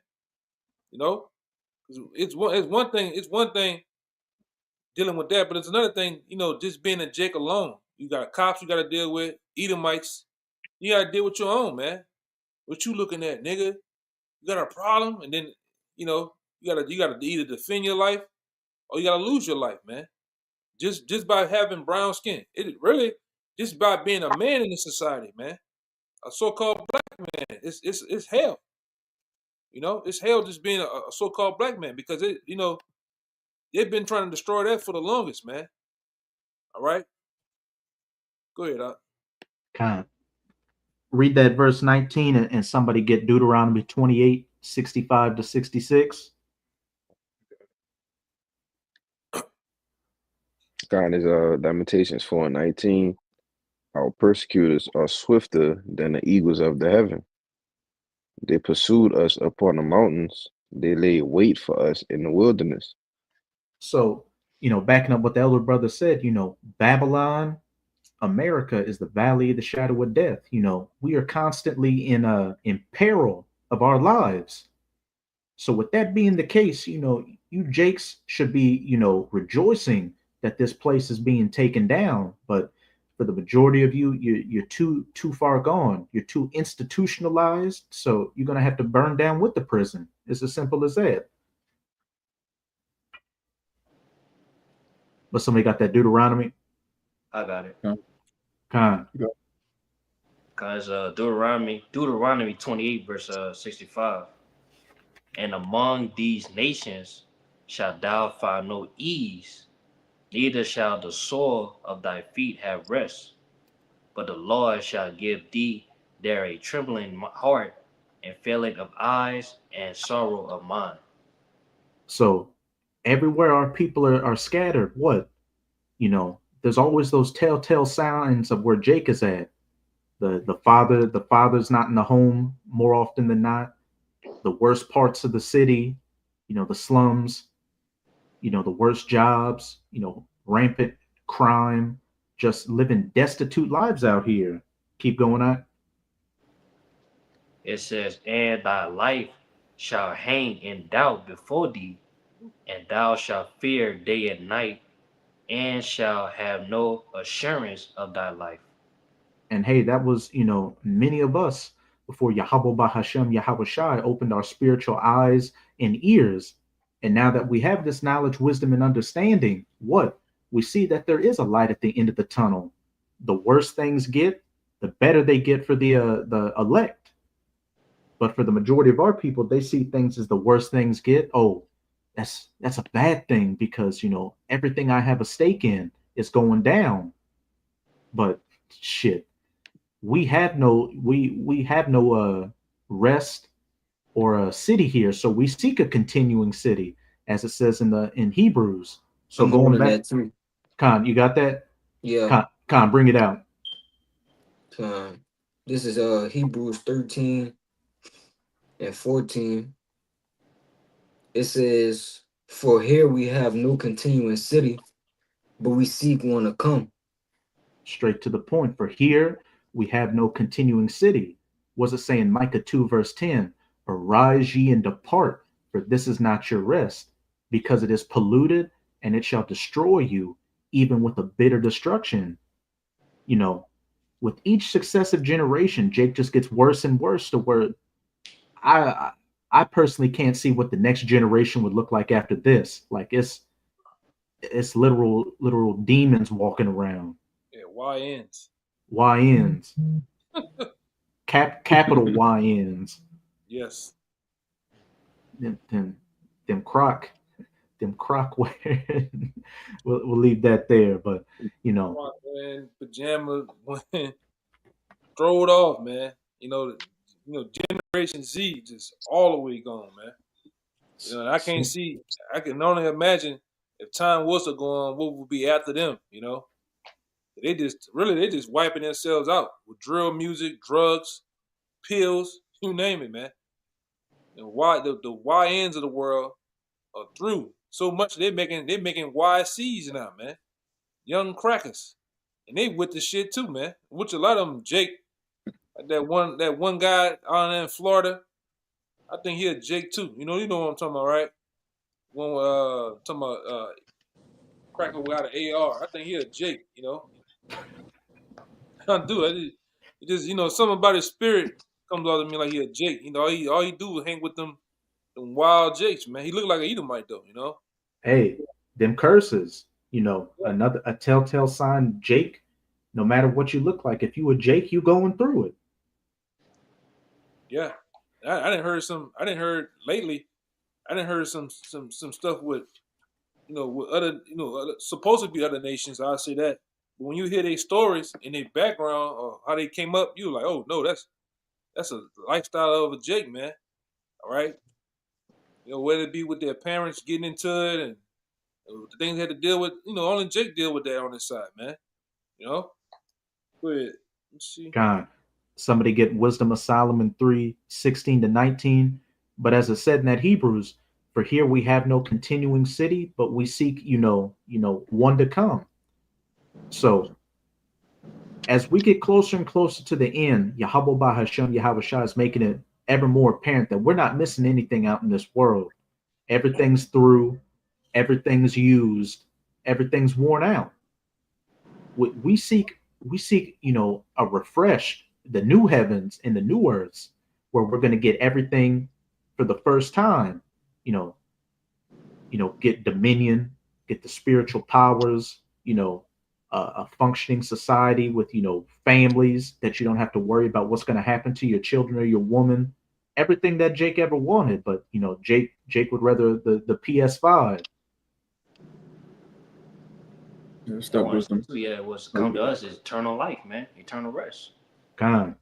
It's one thing dealing with that, but it's another thing, just being a Jake alone. You got cops you got to deal with, Edomites. You got to deal with your own, man. What you looking at, nigga? You got a problem, and then you got to either defend your life or you got to lose your life, man. Just by having brown skin, it really just by being a man in this society, man. A so-called black man, it's hell. It's hell just being a so-called black man because they've been trying to destroy that for the longest, man. All right, go ahead, Kind of read that verse 19 and somebody get Deuteronomy 28, 65 to 66. God is Lamentations 4:19. Our persecutors are swifter than the eagles of the heaven. They pursued us upon the mountains. They laid wait for us in the wilderness. So, backing up what the elder brother said, Babylon, America is the valley of the shadow of death. We are constantly in peril of our lives. So with that being the case, you Jakes should be, rejoicing that this place is being taken down. But for the majority of you're too far gone. You're too institutionalized. So you're gonna have to burn down with the prison. It's as simple as that. But somebody got that Deuteronomy? I got it. Con. Cause Deuteronomy 28 verse 65. And among these nations shalt thou find no ease, neither shall the sole of thy feet have rest. But the Lord shall give thee there a trembling heart, and failing of eyes, and sorrow of mind. So everywhere our people are scattered, what? There's always those telltale signs of where Jake is at. The father's not in the home more often than not. The worst parts of the city, the slums, the worst jobs, rampant crime, just living destitute lives out here. Keep going on. It says, and thy life shall hang in doubt before thee, and thou shalt fear day and night, and shall have no assurance of thy life. And hey, that was, many of us before Yahweh Bahashem Yahweh Shai opened our spiritual eyes and ears. And now that we have this knowledge, wisdom, and understanding, what? We see that there is a light at the end of the tunnel. The worse things get, the better they get for the elect. But for the majority of our people, they see things as the worse things get. Oh, that's a bad thing because, everything I have a stake in is going down. But shit, we have no rest or a city here, so we seek a continuing city, as it says in Hebrews. So I'm going on back, that too. Khan, you got that? Yeah. Khan, bring it out. This is Hebrews 13 and 14. It says, for here we have no continuing city, but we seek one to come. Straight to the point. For here we have no continuing city. What's it saying? Micah 2 verse 10. Arise ye and depart, for this is not your rest, because it is polluted, and it shall destroy you, even with a bitter destruction. With each successive generation, Jake just gets worse and worse to where I personally can't see what the next generation would look like after this. Like it's literal demons walking around. Yeah, YNs. YNs. Capital YNs. Yes. Them croc wearing. we'll leave that there, but Man, pajamas, throw it off, man. Generation Z just all the way gone, man. I can't see. I can only imagine if time was to go on, what would be after them. They just wiping themselves out with drill music, drugs, pills, you name it, man. And why the YNs of the world are through so much they're making YCs now, man. Young crackers, and they with the shit too, man. Which a lot of them, Jake, like that one guy out there in Florida. I think he a Jake too. You know what I'm talking about, right? One talking about cracker without an AR. I think he a Jake. I do. It just something about his spirit comes out of me like he a Jake. All he do is hang with them wild Jakes, man. He look like an Edomite though. Hey, them curses. Another a telltale sign. Jake, no matter what you look like, if you a Jake, you going through it. Yeah, I didn't heard lately. I didn't heard some stuff with with other supposed to be other nations. I'll say that But when you hear their stories and their background or how they came up, you like, oh no, that's a lifestyle of a Jake, man. All right. Whether it be with their parents getting into it and the things they had to deal with, only Jake deal with that on his side, man. Go ahead. Let's see. God, somebody get Wisdom of Solomon 3:16-19. But as it said in that Hebrews, for here we have no continuing city, but we seek, one to come. So as we get closer and closer to the end, Yahweh Bahashem Yahweh is making it ever more apparent that we're not missing anything out in this world. Everything's through, everything's used, everything's worn out. We seek, a refreshed, the new heavens and the new earths, where we're going to get everything for the first time. Get dominion, get the spiritual powers. A functioning society with families that you don't have to worry about what's going to happen to your children or your woman. Everything that Jake ever wanted, but Jake would rather the PS5. It's that wisdom. Yeah, what's come to us is eternal life, man. Eternal rest. Khan.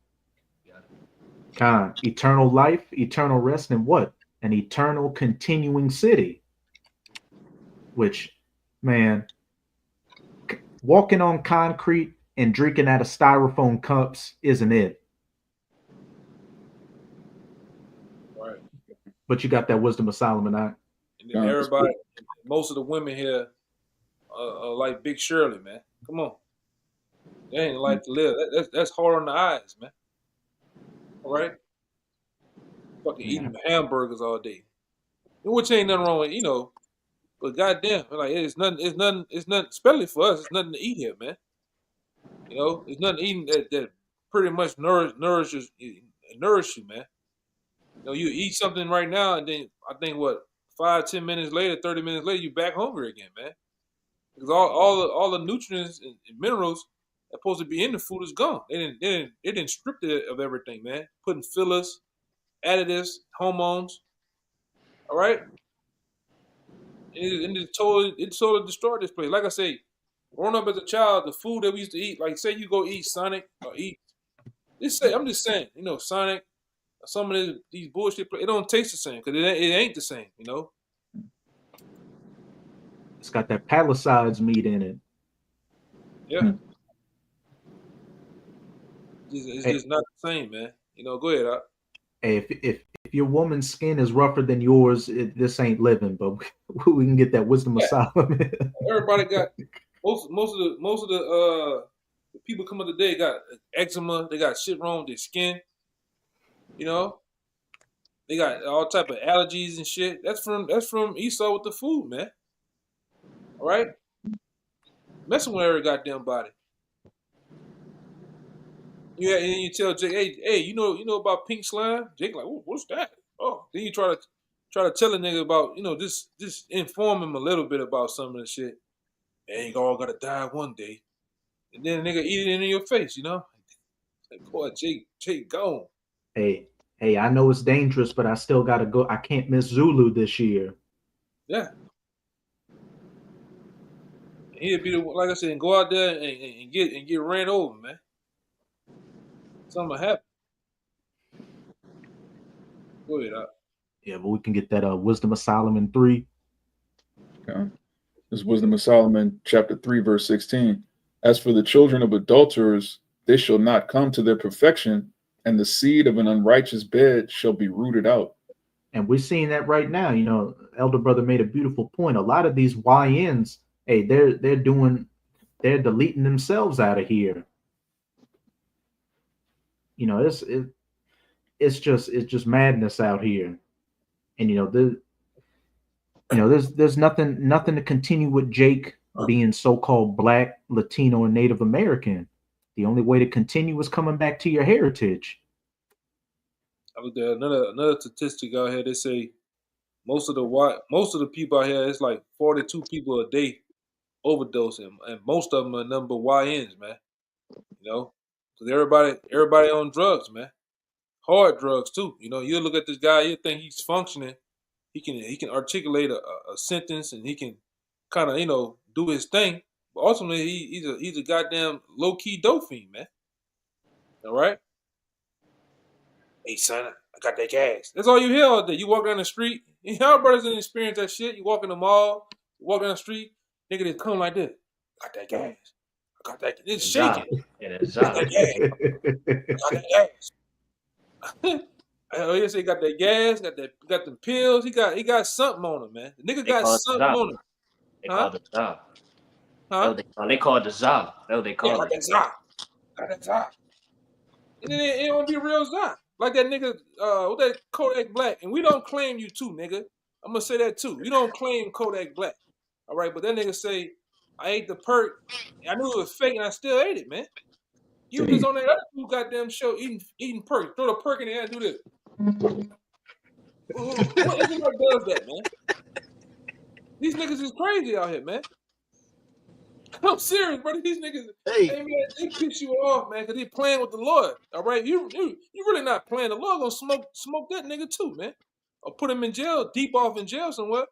Eternal life, eternal rest, and what? An eternal continuing city. Which, man, walking on concrete and drinking out of styrofoam cups isn't it. Right. But you got that Wisdom of Solomon, And then everybody, most of the women here are like Big Shirley, man. Come on. They ain't like to live. That's hard on the eyes, man. All right? Fucking eating hamburgers all day. Which ain't nothing wrong with, but goddamn, like it's nothing, especially for us, it's nothing to eat here, man. It's nothing eating that pretty much nourishes you, man. You eat something right now, and then I think 5-10 minutes later, 30 minutes later, you back hungry again, man. Because all the nutrients and minerals that supposed to be in the food is gone. They didn't strip it of everything, man. Putting fillers, additives, hormones. All right. And it totally destroyed this place. Like I say, growing up as a child, the food that we used to eat, like say you go eat Sonic or eat, I'm just saying, Sonic, some of these bullshit, it don't taste the same because it ain't the same, It's got that Palisades meat in it. Yeah. It's just not the same, man. Go ahead, Doc. Hey, if your woman's skin is rougher than yours, this ain't living. But we can get that Wisdom of Solomon. Everybody got most of the people coming today got eczema. They got shit wrong with their skin. They got all type of allergies and shit. That's from Esau with the food, man. All right, messing with every goddamn body. Yeah, and then you tell Jake, hey, you know about pink slime? Jake like, what's that? Oh, then you try to tell a nigga about, just inform him a little bit about some of the shit. They ain't all gotta die one day, and then the nigga eat it in your face, Like, boy, Jake gone. Hey, I know it's dangerous, but I still gotta go. I can't miss Zulu this year. Yeah. He'd be like I said, and go out there and get ran over, man. Something happen. Go ahead, Yeah, but we can get that Wisdom of Solomon 3. Okay. This is Wisdom of Solomon, chapter 3, verse 16. As for the children of adulterers, they shall not come to their perfection, and the seed of an unrighteous bed shall be rooted out. And we're seeing that right now. Elder Brother made a beautiful point. A lot of these YNs, hey, they're deleting themselves out of here. It's just madness out here. And there's nothing to continue with Jake being so-called Black, Latino, or Native American. The only way to continue is coming back to your heritage. I looked at another statistic out here. They say most of the people out here, it's like 42 people a day overdosing, and most of them are number YNs, man. Because everybody on drugs, man. Hard drugs too. You look at this guy, you think he's functioning. He can articulate a sentence, and he can kind of do his thing. But ultimately, he's a goddamn low key dope fiend, man. All right. Hey son, I got that gas. That's all you hear all day. You walk down the street. Y'all brothers didn't experience that shit. You walk in the mall, you walk down the street, nigga just come like this. Got that gas. I got that. It's shaking. Yeah, that's Got that gas. Got that gas. Oh, yes, he got that gas. Got them pills. He got something on him, man. The nigga got something on him. They call it the Za. Huh? They call it the Za. That's what they call Got it. that Za. Got that Za. And then it won't be a real Za. Like that nigga, with that Kodak Black. And we don't claim you too, nigga. I'm gonna say that too. We don't claim Kodak Black. All right, but that nigga say, I ate the perk. I knew it was fake and I still ate it, man. You was on that other goddamn show eating perk. Throw the perk in the air and do this. What does that, man? These niggas is crazy out here, man. I'm serious, brother. These niggas, hey man, they piss you off, man, because they playing with the Lord. All right, you really not playing. The Lord gonna smoke that nigga too, man, or put him in jail, deep off in jail somewhere.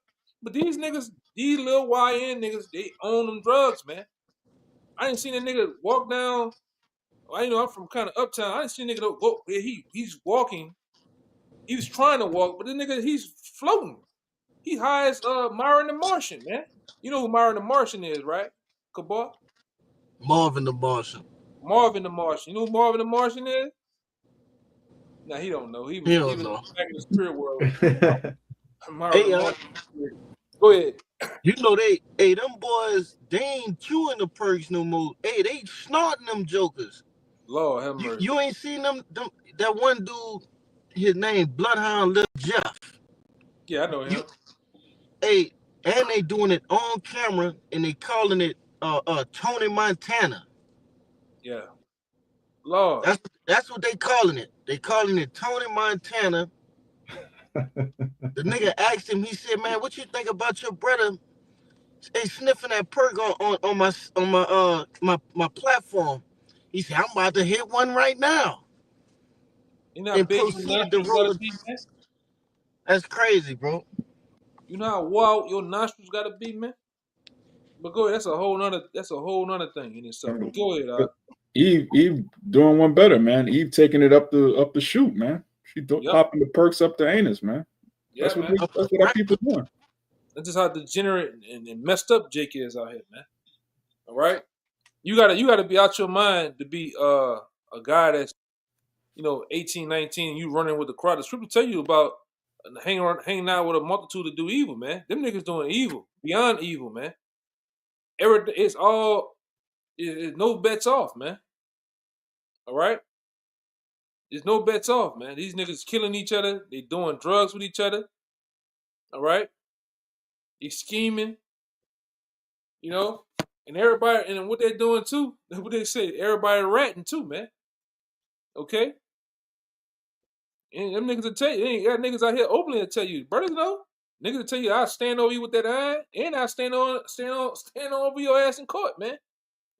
But these niggas, these little YN niggas, they own them drugs, man. I ain't seen a nigga walk down. I know I'm from kind of uptown. I didn't see a nigga go. He's walking. He was trying to walk, but the nigga, he's floating. He high as Myron the Martian, man. You know who Myron the Martian is, right? Kabar? Marvin the Martian. Marvin the Martian. You know who Marvin the Martian is? Nah, he don't know. He was back in the spirit world. Go ahead. You know them boys, they ain't chewing the perks no more. Hey, they snorting them jokers. Lord have mercy. You ain't seen them that one dude, his name Bloodhound Lil Jeff. Yeah, I know him. Hey, and they doing it on camera and they calling it Tony Montana. Yeah. Lord. That's what they calling it. They calling it Tony Montana. The nigga asked him, he said, man, what you think about your brother sniffing that perk on my platform? He said, I'm about to hit one right now. You know how big your nostrils be, man? That's crazy, bro. You know how wild your nostrils gotta be, man? But go ahead, that's a whole nother thing in itself. But go ahead, Eve doing one better, man. Eve taking it up the chute, man. She popping the perks up the anus, man. Yeah, that's what our people doing. That's just how degenerate and messed up Jake is out here, man. All right, you gotta be out your mind to be a guy that's 18, 19. You running with the crowd. The scripture tell you about hanging out with a multitude to do evil, man. Them niggas doing evil beyond evil, man. It's no bets off, man. All right, there's no bets off, man. These niggas killing each other. They doing drugs with each other. All right, they scheming. And everybody, and what they're doing too, what they say, everybody ratting too, man. Okay? And them niggas will tell you, ain't got niggas out here openly to tell you, brothers know. Niggas will tell you, I'll stand over you with that iron, and I'll stand over your ass in court, man.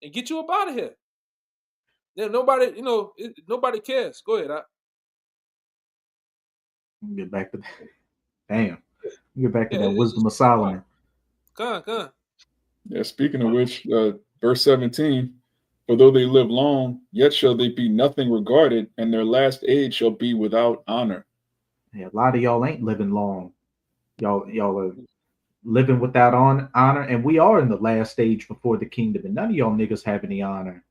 And get you up out of here. Then nobody, nobody cares. Go ahead, Get back to that. Damn. Get back to that wisdom of Solomon. Come on. Yeah, speaking of which, verse 17, for though they live long, yet shall they be nothing regarded, and their last age shall be without honor. Yeah, a lot of y'all ain't living long. Y'all are living without honor, and we are in the last stage before the kingdom, and none of y'all niggas have any honor.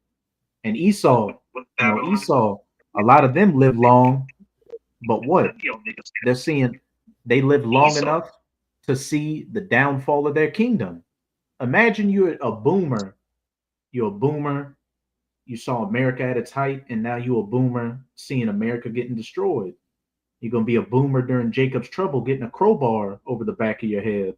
And Esau, a lot of them live long, but what? They're seeing they live long enough to see the downfall of their kingdom. Imagine you're a boomer. You're a boomer. You saw America at its height, and now you're a boomer seeing America getting destroyed. You're going to be a boomer during Jacob's trouble, getting a crowbar over the back of your head.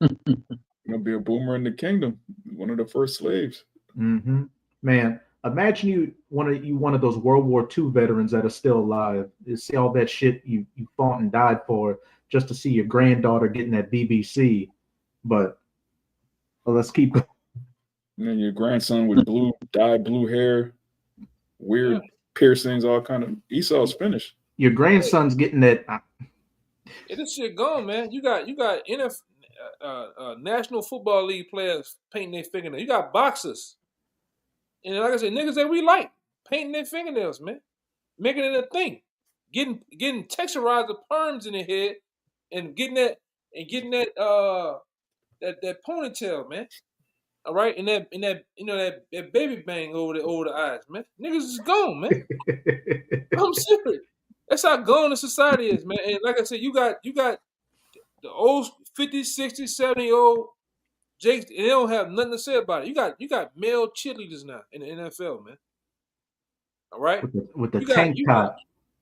You're going to be a boomer in the kingdom, one of the first slaves. Mm-hmm. Man, imagine you one of those World War II veterans that are still alive. You see all that shit you fought and died for just to see your granddaughter getting that BBC. But let's keep going. And then your grandson with dyed blue hair, weird piercings, all kind of. Esau's finished. Your grandson's getting that. This shit gone, man. You got National Football League players painting their fingernails. You got boxers, and like I said, niggas that we like painting their fingernails, man, making it a thing, getting texturized perms in their head, and getting that that ponytail, man. All right, and that that baby bang over the eyes, man. Niggas is gone, man. I'm serious. That's how gone the society is, man. And like I said, you got the old 50, 60, 70-year-old Jakes, and they don't have nothing to say about it. You got male cheerleaders now in the NFL, man. All right, with the tank top.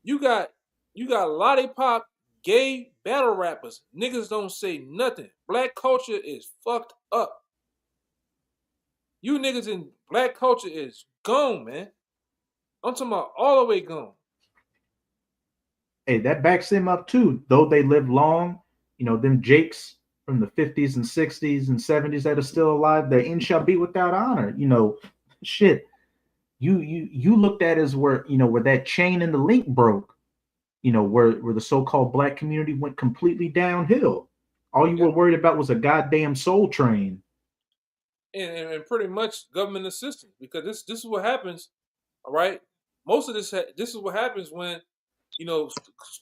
You got lollipop gay battle rappers. Niggas don't say nothing. Black culture is fucked up. You niggas in black culture is gone, man. I'm talking about all the way gone. Hey, that backs them up too. Though they live long, them Jakes from the 50s and 60s and 70s that are still alive, their end shall be without honor. Shit. You looked at as where that chain and the link broke, where the so-called black community went completely downhill. All you were worried about was a goddamn Soul Train. And pretty much government assistance, because this is what happens, all right? Most of this is what happens when,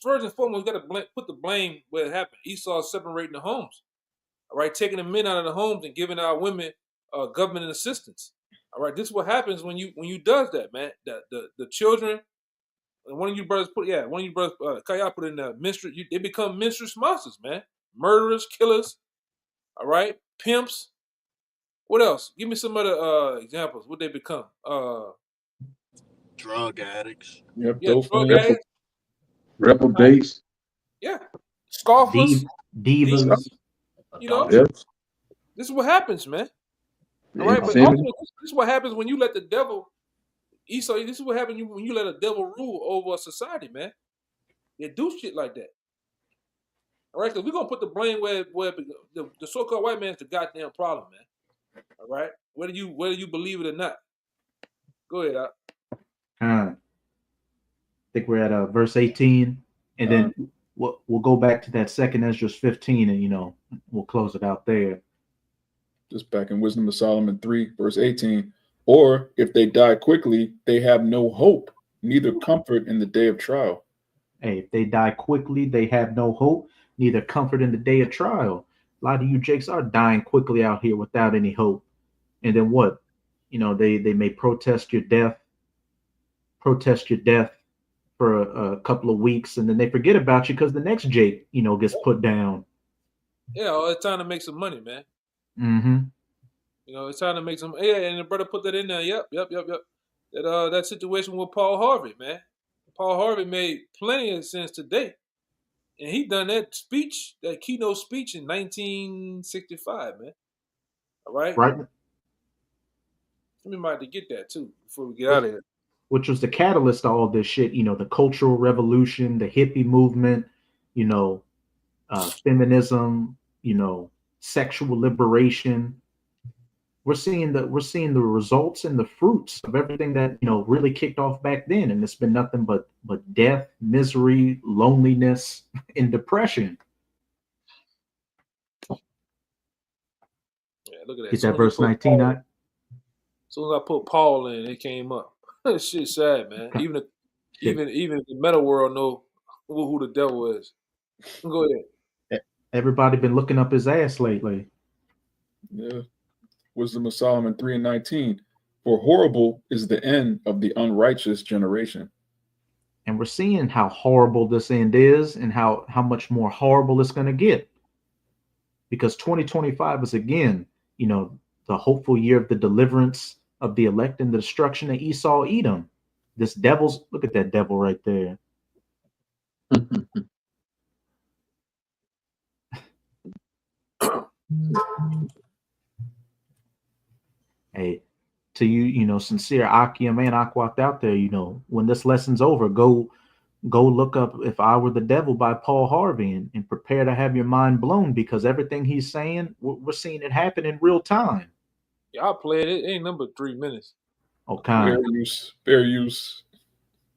first and foremost, you got to put the blame where it happened. Esau separating the homes, all right, taking the men out of the homes and giving our women government assistance, all right. This is what happens when you does that, man. The children, and one of you brothers Kaya put in the minstrel. They become minstrous monsters, man. Murderers, killers, all right, pimps. What else? Give me some other examples. What they become? Drug addicts. Yep. Yeah, drug addicts. Reprobates. Yeah. Scoffers. Divas. Yep. This is what happens, man. All right, but Insanity. also, this is what happens when you let the devil, Esau. This is what happens when you let a devil rule over a society, man. They do shit like that. All right, because we're gonna put the blame where the so-called white man is the goddamn problem, man. All right, whether you believe it or not. Go ahead, Al. I think we're at verse 18, and then we'll go back to that second Esdras 15, and we'll close it out there. Just back in Wisdom of Solomon 3, verse 18. Or if they die quickly, they have no hope, neither comfort in the day of trial. Hey, if they die quickly, they have no hope, neither comfort in the day of trial. A lot of you Jakes are dying quickly out here without any hope. And then what? They may protest your death for a couple of weeks, and then they forget about you because the next Jake, gets put down. Yeah, it's time to make some money, man. Mm-hmm. It's time to make some. Yeah, and the brother put that in there. Yep. That situation with Paul Harvey, man. Paul Harvey made plenty of sense today. And he done that speech, that keynote speech in 1965, man. All right? Right. We might have to get that, too, before we get out of here. Which was the catalyst to all this shit, the Cultural Revolution, the hippie movement, feminism, sexual liberation. We're seeing the results and the fruits of everything that really kicked off back then, and it's been nothing but death, misery, loneliness, and depression. Yeah, look at that. Get that verse 19 out. As soon as I put Paul in, it came up. Shit's sad, man. Even the metal world know who the devil is. Go ahead. Everybody been looking up his ass lately. Yeah. Wisdom of Solomon 3 and 19. For horrible is the end of the unrighteous generation. And we're seeing how horrible this end is and how much more horrible it's going to get. Because 2025 is, again, the hopeful year of the deliverance of the elect and the destruction of Esau, Edom. This devil's, look at that devil right there. Hey, to you, sincere Akim and Aquat out there, when this lesson's over, go look up If I Were the Devil by Paul Harvey and prepare to have your mind blown, because everything he's saying, we're seeing it happen in real time. Yeah, I played it. It ain't number 3 minutes. Okay. Fair use.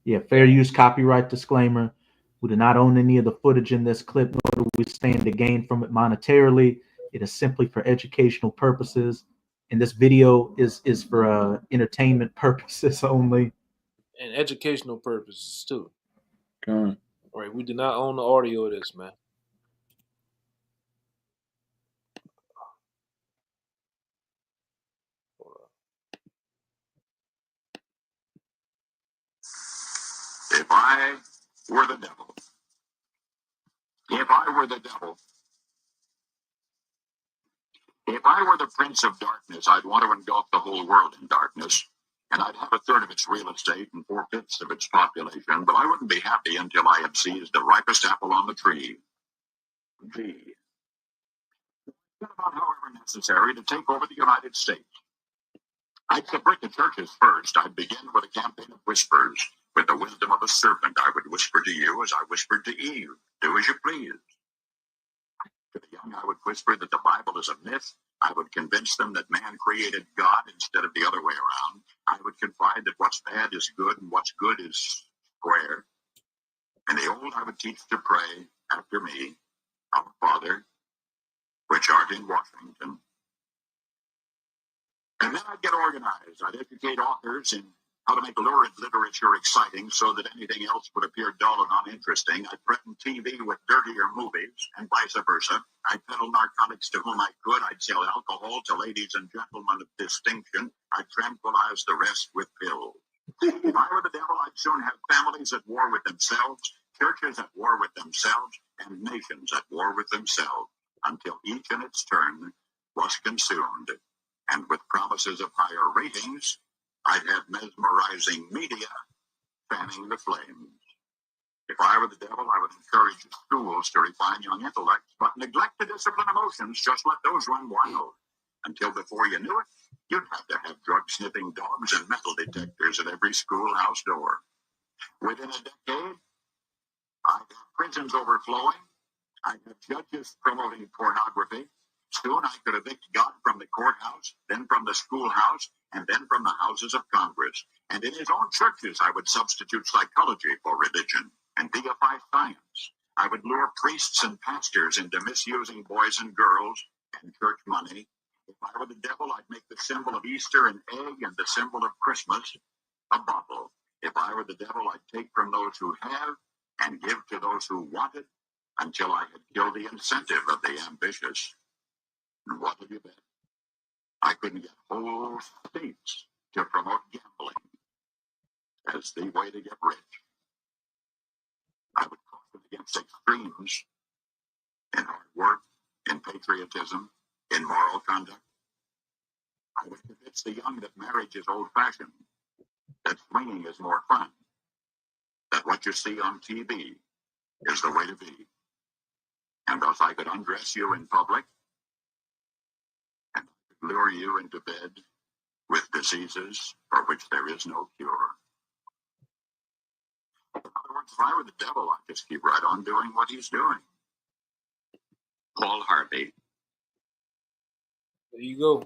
Yeah, fair use, copyright disclaimer. We do not own any of the footage in this clip, nor do we stand to gain from it monetarily. It is simply for educational purposes, and this video is for entertainment purposes only. And educational purposes too. Con. All right, we do not own the audio of this, man. If I were the devil, if I were the devil, if I were the prince of darkness, I'd want to engulf the whole world in darkness, and I'd have a third of its real estate and 4/5 of its population, but I wouldn't be happy until I had seized the ripest apple on the tree. G. What about however necessary to take over the United States? I'd subvert the churches first. I'd begin with a campaign of whispers. With the wisdom of a serpent, I would whisper to you as I whispered to Eve, do as you please. To the young, I would whisper that the Bible is a myth. I would convince them that man created God instead of the other way around. I would confide that what's bad is good and what's good is square. And the old, I would teach to pray after me, Our Father, which art in Washington. And then I'd get organized. I'd educate authors in how to make lurid literature exciting so that anything else would appear dull and uninteresting. I'd threaten TV with dirtier movies and vice versa. I'd peddle narcotics to whom I could. I'd sell alcohol to ladies and gentlemen of distinction. I'd tranquilize the rest with pills. If I were the devil, I'd soon have families at war with themselves, churches at war with themselves, and nations at war with themselves, until each in its turn was consumed. And with promises of higher ratings, I'd have mesmerizing media fanning the flames. If I were the devil, I would encourage schools to refine young intellects, but neglect to discipline emotions. Just let those run wild. Until before you knew it, you'd have to have drug-sniffing dogs and metal detectors at every schoolhouse door. Within a decade, I'd have prisons overflowing. I'd have judges promoting pornography. Soon I could evict God from the courthouse, then from the schoolhouse, and then from the houses of Congress. And in his own churches, I would substitute psychology for religion and deify science. I would lure priests and pastors into misusing boys and girls and church money. If I were the devil, I'd make the symbol of Easter an egg and the symbol of Christmas a bottle. If I were the devil, I'd take from those who have and give to those who want it until I had killed the incentive of the ambitious. And what have you bet? I couldn't get whole states to promote gambling as the way to get rich. I would caution against extremes in hard work, in patriotism, in moral conduct. I would convince the young that marriage is old-fashioned, that swinging is more fun, that what you see on TV is the way to be. And thus I could undress you in public and lure you into bed with diseases for which there is no cure. In other words, if I were the devil, I'd just keep right on doing what he's doing. Paul Harvey. There you go.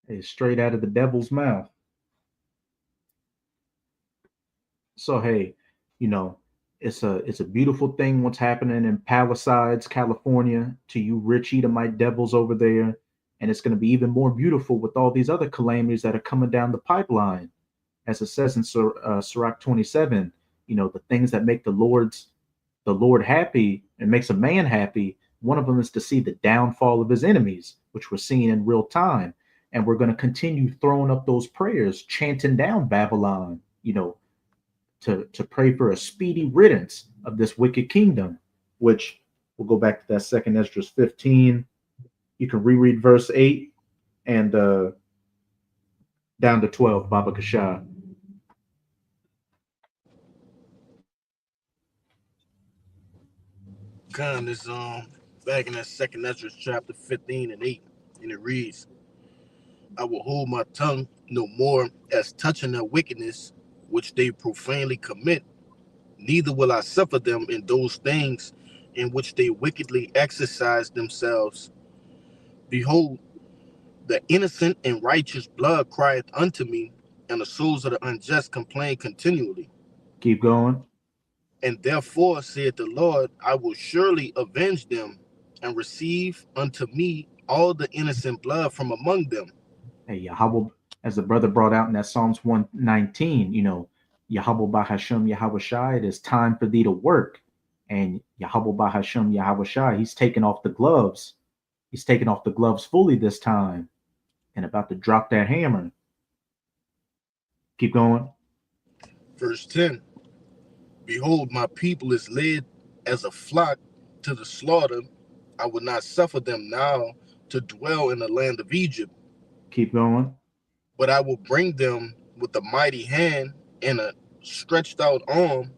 It's straight out of the devil's mouth. So hey, you know, it's a beautiful thing what's happening in Palisades, California, to you rich Edomite devils over there. And it's going to be even more beautiful with all these other calamities that are coming down the pipeline. As it says in Sirach 27, you know, the things that make the Lord happy and makes a man happy, one of them is to see the downfall of his enemies, which we're seeing in real time. And we're going to continue throwing up those prayers, chanting down Babylon, you know, to pray for a speedy riddance of this wicked kingdom, which we'll go back to that second Esdras 15. You can reread verse 8 and down to 12, Baba Kashah. Khan is back in that second Ezra chapter 15 and 8, and it reads, I will hold my tongue no more as touching their wickedness which they profanely commit, neither will I suffer them in those things in which they wickedly exercise themselves. Behold, the innocent and righteous blood crieth unto me, and the souls of the unjust complain continually. Keep going. And therefore, saith the Lord, I will surely avenge them and receive unto me all the innocent blood from among them. Hey, Yahweh, as the brother brought out in that Psalms 119, Yahweh Bahashem Yahweh Shai, it is time for thee to work. And Yahweh Bahashem Yahweh Shai, he's taking off the gloves. He's taking off the gloves fully this time and about to drop that hammer. Keep going. Verse 10. Behold, my people is led as a flock to the slaughter. I would not suffer them now to dwell in the land of Egypt. Keep going. But I will bring them with a mighty hand and a stretched out arm,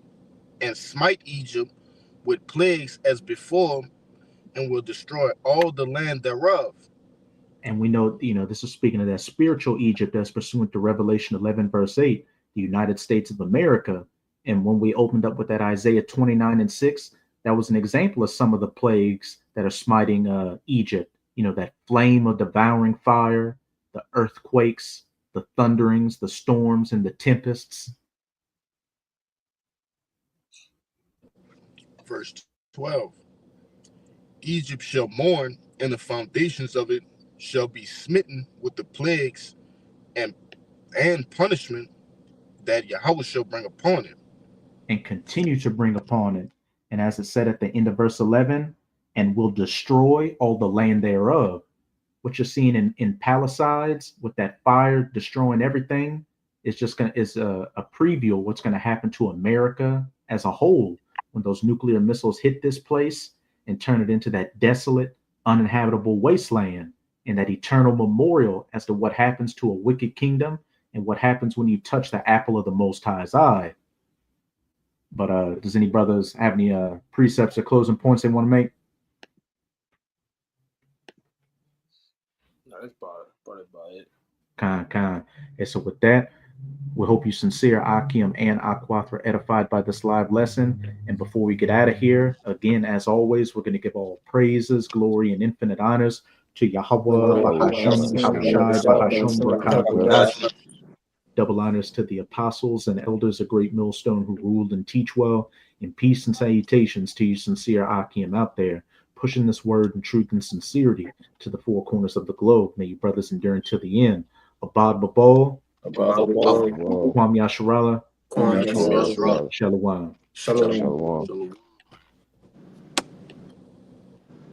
and smite Egypt with plagues as before, and will destroy all the land thereof. And we know, this is speaking of that spiritual Egypt that's pursuant to Revelation 11, verse 8, the United States of America. And when we opened up with that Isaiah 29:6, that was an example of some of the plagues that are smiting Egypt. That flame of devouring fire, the earthquakes, the thunderings, the storms, and the tempests. Verse 12. Egypt shall mourn, and the foundations of it shall be smitten with the plagues and punishment that Yahweh shall bring upon it. And continue to bring upon it. And as it said at the end of verse 11, and will destroy all the land thereof. What you're seeing in Palisades with that fire destroying everything is a preview of what's going to happen to America as a whole when those nuclear missiles hit this place and turn it into that desolate, uninhabitable wasteland, and that eternal memorial as to what happens to a wicked kingdom and what happens when you touch the apple of the Most High's eye. But does any brothers have any precepts or closing points they want to make? No, that's probably about it. Kind. And so with that, we hope you sincere, Akim and Aquath, were edified by this live lesson. And before we get out of here, again, as always, we're going to give all praises, glory, and infinite honors to Yahweh, Bahashem, Yahushai, Bahashem, Barakah, Kodash. Double honors to the apostles and elders of Great Millstone who ruled and teach well. And peace and salutations to you sincere Akim out there, pushing this word in truth and sincerity to the four corners of the globe. May you brothers endure until the end. Abad Babal, Kwam Yasharala, Shalom. Shalom. Shalom. Shalom.